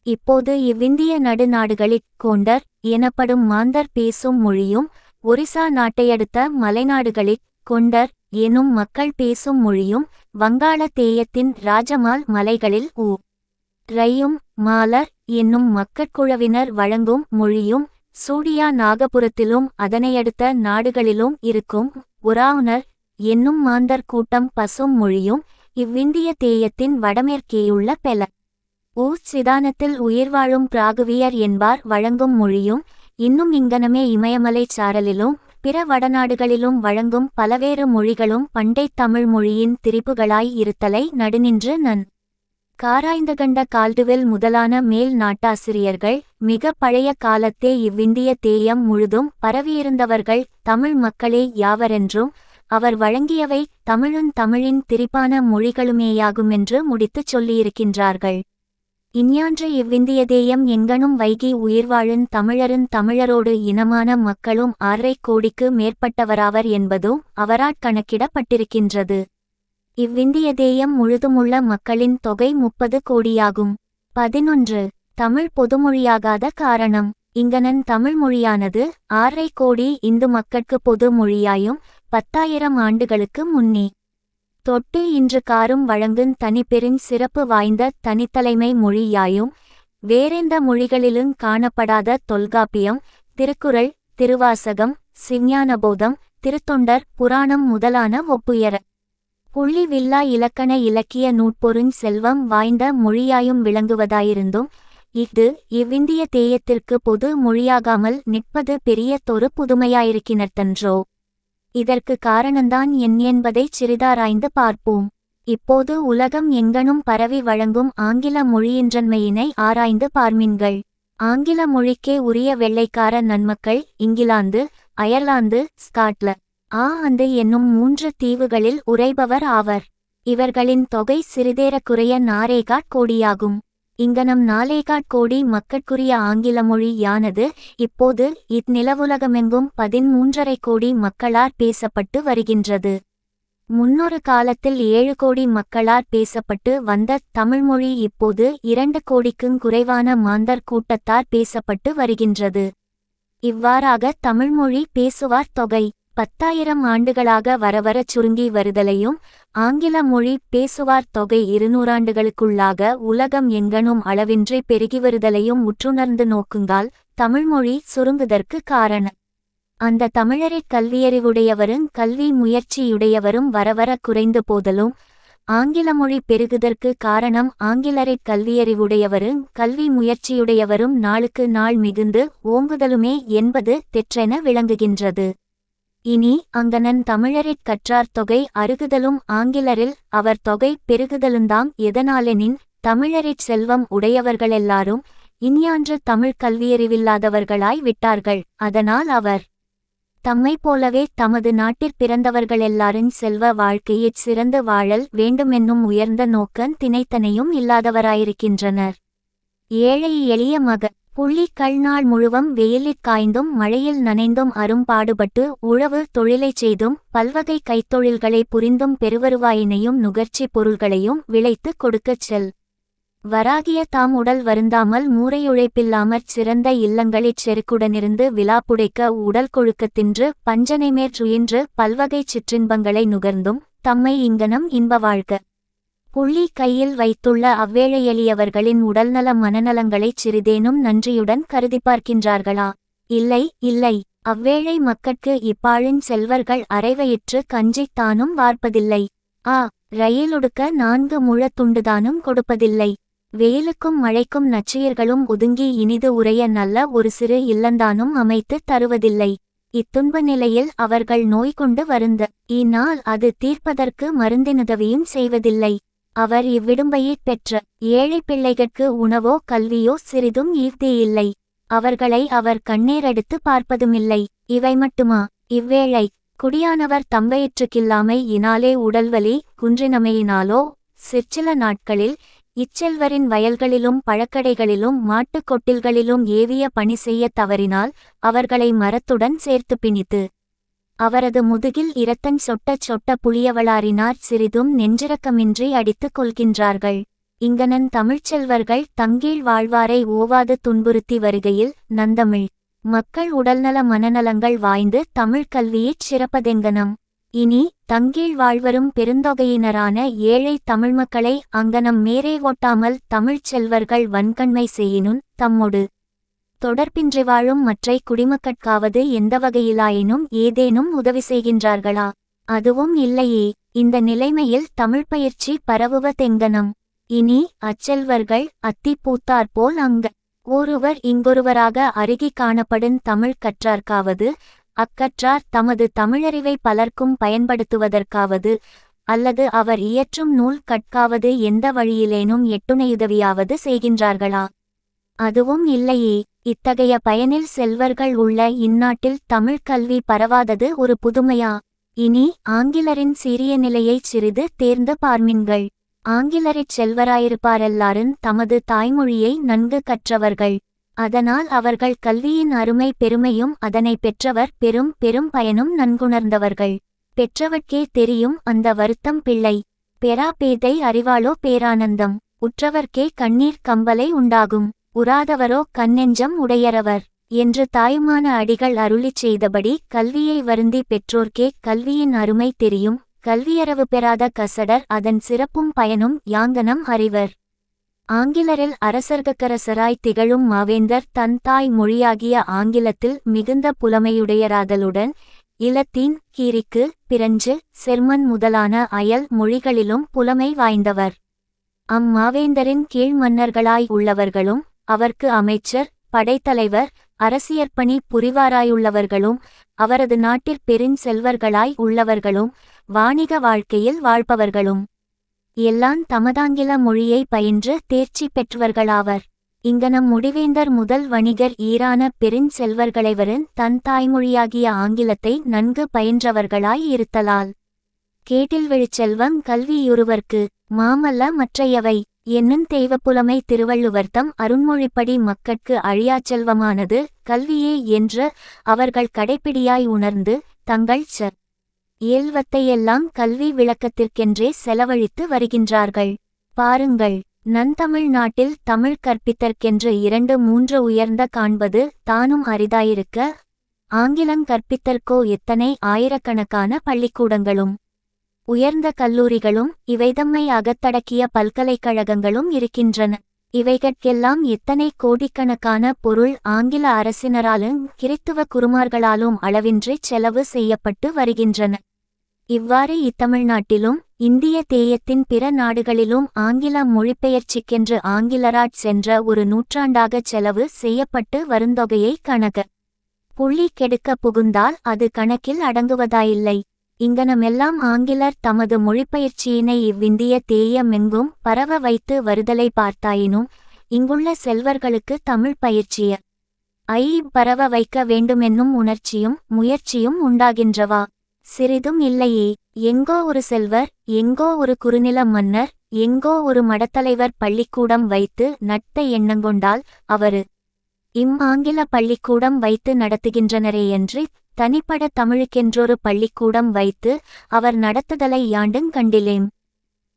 இப்போது இவ்விந்திய நடுநாடுகளிற் கோண்டர் எனப்படும் மாந்தர் பேசும் மொழியும், ஒரிசா நாட்டையடுத்த மலைநாடுகளிற் கொண்டர் எனும் மக்கள் பேசும் மொழியும், வங்காள தேயத்தின் ராஜமால் மலைகளில் ரையும் மாலர் என்னும் மக்கட்குழவினர் வழங்கும் மொழியும், சூடியா நாகபுரத்திலும் அதனையடுத்த நாடுகளிலும் இருக்கும் உராவுனர் என்னும் மாந்தர் கூட்டம் பசும் மொழியும் இவ்விந்திய தேயத்தின் வடமேற்கேயுள்ள பெல சிதானத்தில் உயிர்வாழும் பிராகுவியர் என்பார் வழங்கும் மொழியும் இன்னும் இங்கனமே இமயமலைச் சாரலிலும் பிற வடநாடுகளிலும் வழங்கும் பலவேறு மொழிகளும் பண்டைத் தமிழ் மொழியின் திரிபுகளாய் இருத்தலை நடுநின்று காராய்ந்து கண்ட கால்டுவெல் முதலான மேல் நாட்டாசிரியர்கள் மிக பழைய காலத்தே இவ்விந்திய தேயம் முழுதும் பரவியிருந்தவர்கள் தமிழ் மக்களே யாவரென்றும் அவர் வழங்கியவை தமிழின் திரிப்பான மொழிகளுமேயாகுமென்று முடித்துச் சொல்லியிருக்கின்றார்கள். இஞ்ஞான்று இவ்விந்திய தேயம் எங்கனும் வைகி உயிர்வாழும் தமிழரோடு இனமான மக்களும் 6.5 கோடிக்கு மேற்பட்டவராவர் என்பதும் அவராற் கணக்கிடப்பட்டிருக்கின்றது. இவ்விந்திய தேயம் முழுதுமுள்ள மக்களின் தொகை 30 கோடியாகும். 11. தமிழ் பொதுமொழியாகாத காரணம். இங்கனன் தமிழ் மொழியானது 6.5 கோடி இந்து மக்கட்கு பொது மொழியாயும் 10,000 ஆண்டுகளுக்கு முன்னே தொட்டு இன்று காரும் வழங்குந் தனிப்பெருஞ் சிறப்பு வாய்ந்த தனித்தலைமை மொழியாயும் வேறெந்த மொழிகளிலுங் காணப்படாத தொல்காப்பியம், திருக்குறள், திருவாசகம், சிஞ்ஞானபோதம், திருத்தொண்டர் புராணம் முதலான ஒப்புயர புள்ளி வில்லா இலக்கண இலக்கிய நூற்பொருஞ் செல்வம் வாய்ந்த மொழியாயும் விளங்குவதாயிருந்தும் இவ்விந்திய தேயத்திற்கு பொது மொழியாகாமல் நிற்பது பெரியதொரு புதுமையாயிருக்கினர்த்தன்றோ. இதற்கு காரணந்தான் என்பதைச் சிறிதாராய்ந்து பார்ப்போம். இப்போது உலகம் எங்கனும் பரவி வழங்கும் ஆங்கில மொழியின்றன்மையினை ஆராய்ந்து பார்மின்கள். ஆங்கில மொழிக்கே உரிய வெள்ளைக்கார நன்மக்கள் இங்கிலாந்து, அயர்லாந்து, ஸ்காட்லந்து என்னும் 3 தீவுகளில் உறைபவர் ஆவர். இவர்களின் தொகை சிறிதேறக்குறைய 4.25 கோடியாகும். இங்கனம் 4.25 கோடி மக்கட்குரிய ஆங்கில மொழி யானது இப்போது இந்நிலவுலகமெங்கும் 13.5 கோடி மக்களாற் பேசப்பட்டு வருகின்றது. முன்னொரு காலத்தில் 7 கோடி மக்களாற் பேசப்பட்டு வந்த தமிழ்மொழி இப்போது 2 கோடிக்குங் குறைவான மாந்தர் கூட்டத்தார் பேசப்பட்டு வருகின்றது. இவ்வாறாக தமிழ்மொழி பேசுவார் தொகை 10,000 ஆண்டுகளாக வரவரச் சுருங்கி வருதலையும் ஆங்கில மொழி பேசுவார் தொகை 200 ஆண்டுகளுக்குள்ளாக உலகம் எங்கனும் அளவின்றி பெருகி வருதலையும் உற்றுணர்ந்து நோக்குங்கால் தமிழ்மொழி சுருங்குதற்கு காரண அந்த தமிழரைக் கல்வியறிவுடையவருங் கல்வி முயற்சியுடையவரும் வரவர குறைந்து போதலும் ஆங்கில மொழி பெருகுதற்கு காரணம் ஆங்கிலரைக் கல்வியறிவுடையவருங் கல்வி முயற்சியுடையவரும் நாளுக்கு நாள் மிகுந்து ஓங்குதலுமே என்பது தெற்றென விளங்குகின்றது. இனி அங்கனன் தமிழரிற் கற்றார் தொகை அருகுதலும் ஆங்கிலரில் அவர் தொகை பெருகுதலுந்தாம் எதனாலெனின் தமிழரிற் செல்வம் உடையவர்களெல்லாரும் இஞ்ஞான்று தமிழ் கல்வியறிவில்லாதவர்களாய் விட்டார்கள். அதனால் அவர் தம்மைப் போலவே தமது நாட்டிற் பிறந்தவர்களெல்லாருஞ் செல்வ வாழ்க்கையிற் சிறந்து வாழல் வேண்டுமென்னும் உயர்ந்த நோக்கந் தினைத்தனையும் இல்லாதவராயிருக்கின்றனர். ஏழை எளிய கள்நாள் முழுவம் வெயிலிற் காய்ந்தும் மழையில் நனைந்தும் அரும்பாடுபட்டு உழவு தொழிலைச் செய்தும் பல்வகை கைத்தொழில்களை புரிந்தும் பெருவருவாயினையும் நுகர்ச்சி பொருள்களையும் விளைத்து கொடுக்கச் வராகிய தாம் உடல் வருந்தாமல் மூரையுழைப்பில்லாமற் சிறந்த இல்லங்களிற் செருக்குடனிருந்து விலாப்புடைக்க உடல் கொழுக்கத்தின்று பஞ்சனைமேற்றுயின்று பல்வகைச் சிற்றின்பங்களை நுகர்ந்தும் தம்மை இங்கனம் இன்ப வாழ்க கையில் வைத்துள்ள அவ்வேழை எளியவர்களின் உடல்நல மனநலங்களைச் சிறிதேனும் நன்றியுடன் கருதி பார்க்கின்றார்களா? இல்லை. அவ்வேழை மக்கட்கு இப்பாழுஞ் செல்வர்கள் அரைவயிற்று கஞ்சித் தானும் வார்ப்பதில்லை. ரயிலுடுக்க 4 முழத் துண்டுதானும் கொடுப்பதில்லை. வெயிலுக்கும் மழைக்கும் நச்சுயிர்களும் ஒதுங்கி இனிது உறைய நல்ல ஒரு சிறு இல்லந்தானும் அமைத்துத் தருவதில்லை. இத்துன்ப நிலையில் அவர்கள் நோய் கொண்டு வருந்த இந்நாள் அது தீர்ப்பதற்கு மருந்தினுதவியும் செய்வதில்லை. அவர் இவ்விடும்பையைப் பெற்ற ஏழை பிள்ளைகட்கு உணவோ கல்வியோ சிறிதும் ஈர்த்தேயில்லை. அவர்களை அவர் கண்ணீரெடுத்து பார்ப்பதுமில்லை. இவை மட்டுமா? இவ்வேளை குடியானவர் தம்பயிற்றுக்கில்லாமை இனாலே உடல்வலி குன்றினமையினாலோ சிற்சில நாட்களில் இச்செல்வரின் வயல்களிலும் பழக்கடைகளிலும் மாட்டுக் கொட்டில்களிலும் ஏவிய பணி செய்யத் தவறினால் அவர்களை மரத்துடன் சேர்த்து பிணித்து அவரது முதுகில் இரத்தஞ் சொட்ட புளியவளாரினாற் சிறிதும் நெஞ்சிரக்கமின்றி அடித்துக் கொள்கின்றார்கள். இங்கனன் தமிழ்ச்செல்வர்கள் தங்கீழ் வாழ்வாரை ஓவாது துன்புறுத்தி வருகையில் நந்தமிழ் மக்கள் உடல்நல மனநலங்கள் வாய்ந்து தமிழ் கல்வியைச் சிறப்பதெங்கனம்? இனி தங்கீழ் வாழ்வரும் பெருந்தொகையினரான ஏழை தமிழ்மக்களை அங்கனம் மேரே ஓட்டாமல் தமிழ்ச் செல்வர்கள் வன்கண்மை செய்யினுன் தம்மொடு தொடர்பின்றி வாழும் மற்றை குடிமக்கட்காவது எந்த வகையிலாயினும் ஏதேனும் உதவி செய்கின்றார்களா? அதுவும் இல்லையே. இந்த நிலைமையில் தமிழ் பயிற்சி பரவுவதெங்கனம்? இனி அச்செல்வர்கள் அத்தி பூத்தாற்போல் ஒருவர் இங்கொருவராக அருகி காணப்படும் தமிழ் கற்றார்க்காவது, அக்கற்றார் தமது தமிழறிவை பலர்க்கும் பயன்படுத்துவதற்காவது, அல்லது அவர் இயற்றும் நூல் கற்காவது எந்த வழியிலேனும் எட்டுணையுதவியாவது செய்கின்றார்களா? அதுவும் இல்லையே. இத்தகைய பயனில் செல்வர்கள் உள்ள இந்நாட்டில் தமிழ் கல்வி பரவாதது ஒரு புதுமையா? இனி ஆங்கிலரின் சீரிய நிலையைச் சிறிது தேர்ந்து பார்மின்கள். ஆங்கிலரிற் செல்வராயிருப்பாரெல்லாரும் தமது தாய்மொழியை நன்கு கற்றவர்கள். அதனால் அவர்கள் கல்வியின் அருமை பெருமையும் அதனை பெற்றவர் பெரும் பெரும் பயனும் நன்குணர்ந்தவர்கள். பெற்றவர்க்கே தெரியும் அந்த வருத்தம் பிள்ளை. பெறா பேதை அறிவாளோ பேரானந்தம். உற்றவர்க்கே கண்ணீர் கம்பலை உண்டாகும். உறாதவரோ கண்ணெஞ்சம் உடையரவர் என்று தாயுமான அடிகள் அருளிச் செய்தபடி கல்வியை வருந்தி பெற்றோர்க்கே கல்வியின் அருமை தெரியும். கல்வியறவு பெறாத கசடர் அதன் சிறப்பும் பயனும் யாங்கனம் அறிவர். ஆங்கிலரில் அரசர்கரசராய் திகழும் மாவேந்தர் தன் தாய் மொழியாகிய ஆங்கிலத்தில் மிகுந்த புலமையுடையராதலுடன் இலத்தீன், கீரிக்கு, பிரெஞ்சு, செர்மன் முதலான அயல் மொழிகளிலும் புலமை வாய்ந்தவர். அம்மாவேந்தரின் கீழ் மன்னர்களாய் உள்ளவர்களும் அவர்க்கு அமைச்சர், படைத்தலைவர், அரசியற்பணி புரிவாராயுள்ளவர்களும் அவரது நாட்டிற் பெருஞ்செல்வர்களாய் உள்ளவர்களும் வாணிக வாழ்க்கையில் வாழ்பவர்களும் எல்லாம் தமதாங்கில மொழியை பயின்று தேர்ச்சி பெற்றவர்களாவர். இங்கனம் முடிவேந்தர் முதல் வணிகர் ஈரான பெருஞ்செல்வர்களைவரின் தன் தாய்மொழியாகிய ஆங்கிலத்தை நன்கு பயின்றவர்களாய் இருத்தலால் கேட்டில் விழுச்செல்வம் கல்வியுறுவர்க்கு மாமல்ல மற்றையவை என்னும் தெய்வப்புலமை திருவள்ளுவர்த்தம் அருண்மொழிப்படி மக்கட்கு அழியாச்செல்வமானது கல்வியே என்று அவர்கள் கடைப்பிடியாய் உணர்ந்து தங்கள் இயல்வத்தையெல்லாம் கல்வி விளக்கத்திற்கென்றே செலவழித்து வருகின்றார்கள். பாருங்கள், நன்தமிழ் நாட்டில் தமிழ் கற்பித்தற்கென்று 2-3 உயர்ந்த காண்பது தானும் அரிதாயிருக்க, ஆங்கிலம் கற்பித்தற்கோ எத்தனை ஆயிரக்கணக்கான பள்ளிக்கூடங்களும் உயர்ந்த கல்லூரிகளும் இவைதம்மை அகத்தடக்கிய பல்கலைக்கழகங்களும் இருக்கின்றன. இவைகட்கெல்லாம் எத்தனை கோடிக்கணக்கான பொருள் ஆங்கில அரசினராலும் கிறித்துவ குருமார்களாலும் அளவின்றிச் செலவு செய்யப்பட்டு வருகின்றன. இவ்வாறு இத்தமிழ்நாட்டிலும் இந்திய தேயத்தின் பிற நாடுகளிலும் ஆங்கில மொழிபெயர்ச்சிக்கென்று ஆங்கிலராட் சென்ற ஒரு நூற்றாண்டாகச் செலவு செய்யப்பட்டு வருந்தொகையை புள்ளி கெடுக்க புகுந்தால் அது கணக்கில் அடங்குவதாயில்லை. இங்கனமெல்லாம் ஆங்கிலர் தமது மொழிபெயர்ச்சியினை இவ்விந்திய தேயமெங்கும் பரவ வைத்து வருதலை பார்த்தாயினும் இங்குள்ள செல்வர்களுக்கு தமிழ் பயிற்சிய பரவ வைக்க வேண்டுமென்னும் உணர்ச்சியும் முயற்சியும் உண்டாகின்றவா? சிறிதும் இல்லையே. எங்கோ ஒரு செல்வர், எங்கோ ஒரு குறுநில மன்னர், எங்கோ ஒரு மடத்தலைவர் பள்ளிக்கூடம் வைத்து நட்ட எண்ணங்கொண்டால் அவரு ஆங்கில பள்ளிக்கூடம் வைத்து நடத்துகின்றனரேயன்றி தனிப்பட தமிழுக்கென்றொரு பள்ளிக்கூடம் வைத்து அவர் நடத்துதலை யாண்டுங் கண்டிலேம்.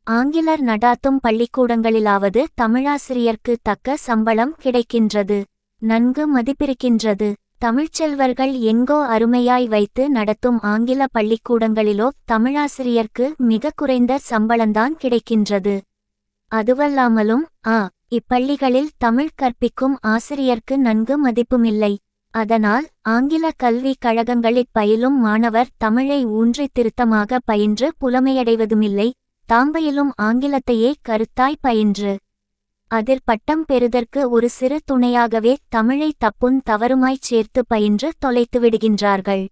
ஆங்கிலர் நடாத்தும் பள்ளிக்கூடங்களிலாவது தமிழாசிரியர்க்கு தக்க சம்பளம் கிடைக்கின்றது, நன்கு மதிப்பிருக்கின்றது. தமிழ்ச்செல்வர்கள் எங்கோ அருமையாய் வைத்து நடத்தும் ஆங்கில பள்ளிக்கூடங்களிலோ தமிழாசிரியர்க்கு மிக குறைந்த சம்பளந்தான் கிடைக்கின்றது. அதுவல்லாமலும் இப்பள்ளிகளில் தமிழ் கற்பிக்கும் ஆசிரியர்க்கு நன்கு மதிப்புமில்லை. அதனால் ஆங்கில கல்வி கழகங்களிற் பயிலும் மாணவர் தமிழை ஊன்றி திருத்தமாக பயின்று புலமையடைவதுமில்லை. தாம்பயிலும் ஆங்கிலத்தையே கருத்தாய் பயின்று அதில் பட்டம் பெறுதற்கு ஒரு சிறு துணையாகவே தமிழை தப்பும் தவறுமாய்ச் சேர்த்து பயின்று தொலைத்து விடுகின்றார்கள்.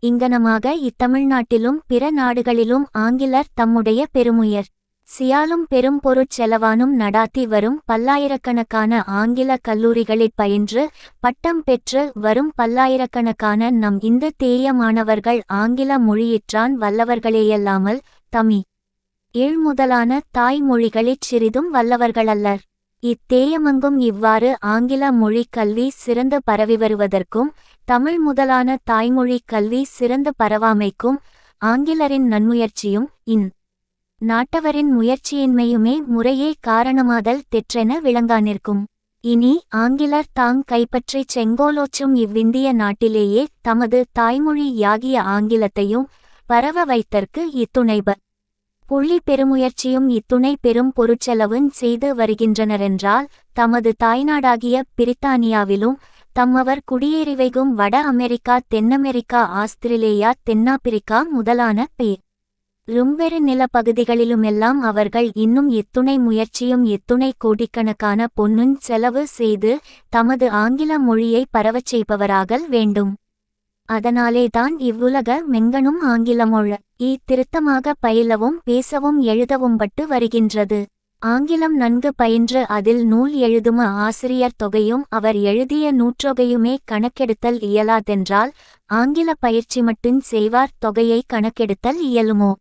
இங்கனமாக இத்தமிழ்நாட்டிலும் பிற நாடுகளிலும் ஆங்கிலர் தம்முடைய பெருமுயர் சியாலும் பெரும் பொருட்செலவானும் நடாத்தி வரும் பல்லாயிரக்கணக்கான ஆங்கில கல்லூரிகளிற் பயின்று பட்டம் பெற்று வரும் பல்லாயிரக்கணக்கான நம் இந்த தேய மாணவர்கள் ஆங்கில மொழியிற்றான் வல்லவர்களேயல்லாமல் முதலான தாய்மொழிகளிற் சிறிதும் வல்லவர்களல்லர். இத்தேயமங்கும் இவ்வாறு ஆங்கில மொழி கல்வி சிறந்து பரவி வருவதற்கும் தமிழ் முதலான தாய்மொழி கல்வி சிறந்து பரவாமைக்கும் ஆங்கிலரின் நன்முயற்சியும் நாட்டவரின் முயற்சியின்மையுமே முறையே காரணமாதல் தெற்றென விளங்கானிற்கும். இனி ஆங்கிலர் தாங் கைப்பற்றிச் செங்கோலோச்சும் இவ்விந்திய நாட்டிலேயே தமது தாய்மொழி யாகிய ஆங்கிலத்தையும் பரவ வைத்தற்கு இத்துணைப புள்ளி பெருமுயற்சியும் இத்துணை பெரும் பொருட்செலவுஞ் செய்து வருகின்றனரென்றால் தமது தாய்நாடாகிய பிரித்தானியாவிலும் தம்மவர் குடியேறிவைகும் வட அமெரிக்கா தென்னமெரிக்கா ஆஸ்திரேலியா தென்னாப்பிரிக்கா முதலான ரும்பெரு நிலப்பகுதிகளிலுமெல்லாம் அவர்கள் இன்னும் எத்துணை முயற்சியும் எத்துணை கோடிக்கணக்கான பொன்னுஞ் செலவு செய்து தமது ஆங்கில மொழியை பரவச் செய்பவராகல் வேண்டும். அதனாலேதான் இவ்வுலக மெங்கணும் ஆங்கிலமொழ திருத்தமாக பயிலவும் பேசவும் எழுதவும்பட்டு வருகின்றது. ஆங்கிலம் நன்கு பயின்று அதில் நூல் எழுதும ஆசிரியர் தொகையும் அவர் எழுதிய நூற்றொகையுமே கணக்கெடுத்தல் இயலாதென்றால் ஆங்கில பயிற்சி மட்டும் செய்வார் தொகையை கணக்கெடுத்தல் இயலுமோ?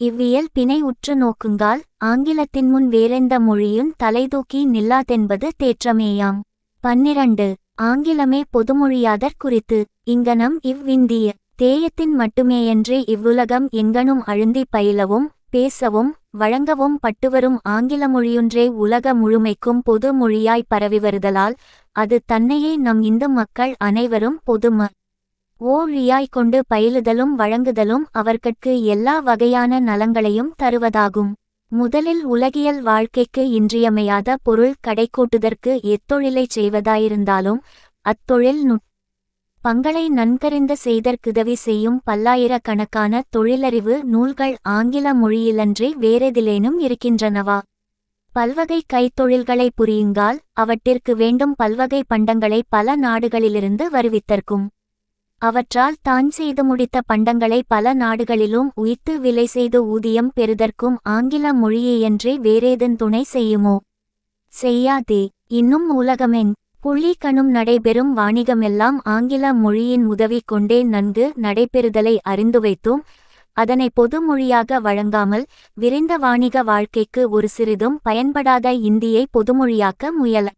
இவ்வியல் பிணை உற்று நோக்குங்கால் ஆங்கிலத்தின் முன் வேறெந்த மொழியும் தலைதூக்கி நில்லாதென்பது தேற்றமேயாம். 12. ஆங்கிலமே பொதுமொழியாதற் குறித்து. இங்கனம் இவ்விந்திய தேயத்தின் மட்டுமேயன்றே இவ்வுலகம் எங்கனும் அழுந்தி பயிலவும் பேசவும் வழங்கவும் பட்டுவரும் ஆங்கில மொழியொன்றே உலக முழுமைக்கும் பொது மொழியாய் பரவி வருதலால் அது தன்னையே நம் இந்து மக்கள் அனைவரும் பொதும ஓழியாய்க் கொண்டு பயிலுதலும் வழங்குதலும் அவர்கட்கு எல்லா வகையான நலங்களையும் தருவதாகும். முதலில் உலகியல் வாழ்க்கைக்கு இன்றியமையாத பொருள் கடைக்கூட்டுதற்கு எத்தொழிலைச் செய்வதாயிருந்தாலும் அத்தொழில் பங்களை நன்கறிந்து செய்தற்குதவி செய்யும் பல்லாயிரக்கணக்கான தொழிலறிவு நூல்கள் ஆங்கில மொழியிலன்றி வேறெதிலேனும் இருக்கின்றனவா? பல்வகை கைத்தொழில்களை புரியுங்கால் அவற்றிற்கு வேண்டும் பல்வகை பண்டங்களை பல நாடுகளிலிருந்து வருவித்தற்கும் அவற்றால் தான் செய்து முடித்த பண்டங்களை பல நாடுகளிலும் உய்த்து விலை செய்து ஊதியம் பெறுதற்கும் ஆங்கில மொழியையன்றி வேறேதன் துணை செய்யுமோ? செய்யாதே. இன்னும் உலகமெங் புள்ளிக்கணும் நடைபெறும் வாணிகமெல்லாம் ஆங்கில மொழியின் உதவி கொண்டே நன்கு நடைபெறுதலை அறிந்து வைத்தும் அதனை பொது மொழியாக வழங்காமல் விரிந்த வாணிக வாழ்க்கைக்கு ஒரு சிறிதும் பயன்படாத இந்தியை பொதுமொழியாக்க முயல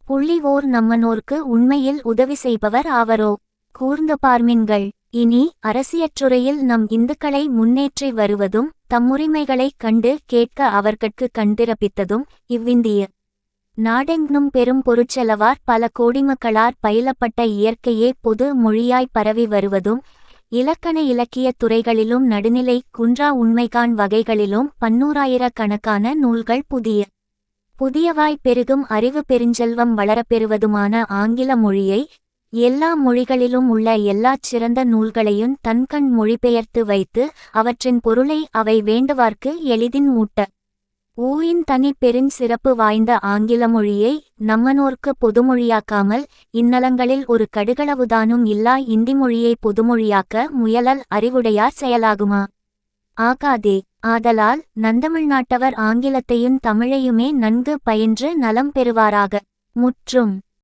புள்ளிவோர் நம்மனோர்க்கு உண்மையில் உதவி செய்பவர் ஆவரோ? கூர்ந்து பார்மின்கள். இனி அரசியற்றுறையில் நம் இந்துக்களை முன்னேற்றி வருவதும் தம்முரிமைகளைக் கண்டு கேட்க அவர்கட்கு கண்டிரப்பித்ததும் இவ்விந்திய நாடெங்கும் பெரும் பொருட்செலவார் பல கோடிமக்களார் பயிலப்பட்ட இயற்கையே பொது மொழியாய் பரவி வருவதும் இலக்கண இலக்கியத் துறைகளிலும் நடுநிலை குன்றா உண்மைகான் வகைகளிலும் பன்னூறாயிரக்கணக்கான நூல்கள் புதியவாய் பெருகும் அறிவு பெருஞ்செல்வம் வளரப்பெறுவதுமான ஆங்கில மொழியை எல்லா மொழிகளிலும் உள்ள எல்லாச் சிறந்த நூல்களையும் தன்கண் மொழிபெயர்த்து வைத்து அவற்றின் பொருளை அவை வேண்டுவார்க்கு எளிதின் ஊயின் தனி பெருஞ் சிறப்பு வாய்ந்த ஆங்கில மொழியை நம்மனோர்க்கு பொதுமொழியாக்காமல் இந்நலங்களில் ஒரு கடுகளவுதானும் இல்லா இந்தி மொழியை பொதுமொழியாக்க முயலல் அறிவுடையார் செயலாகுமா? ஆகாதே. ஆதலால் நந்தமிழ்நாட்டவர் ஆங்கிலத்தையும் தமிழையுமே நன்கு பயின்று நலம் பெறுவாராக. முற்றும்.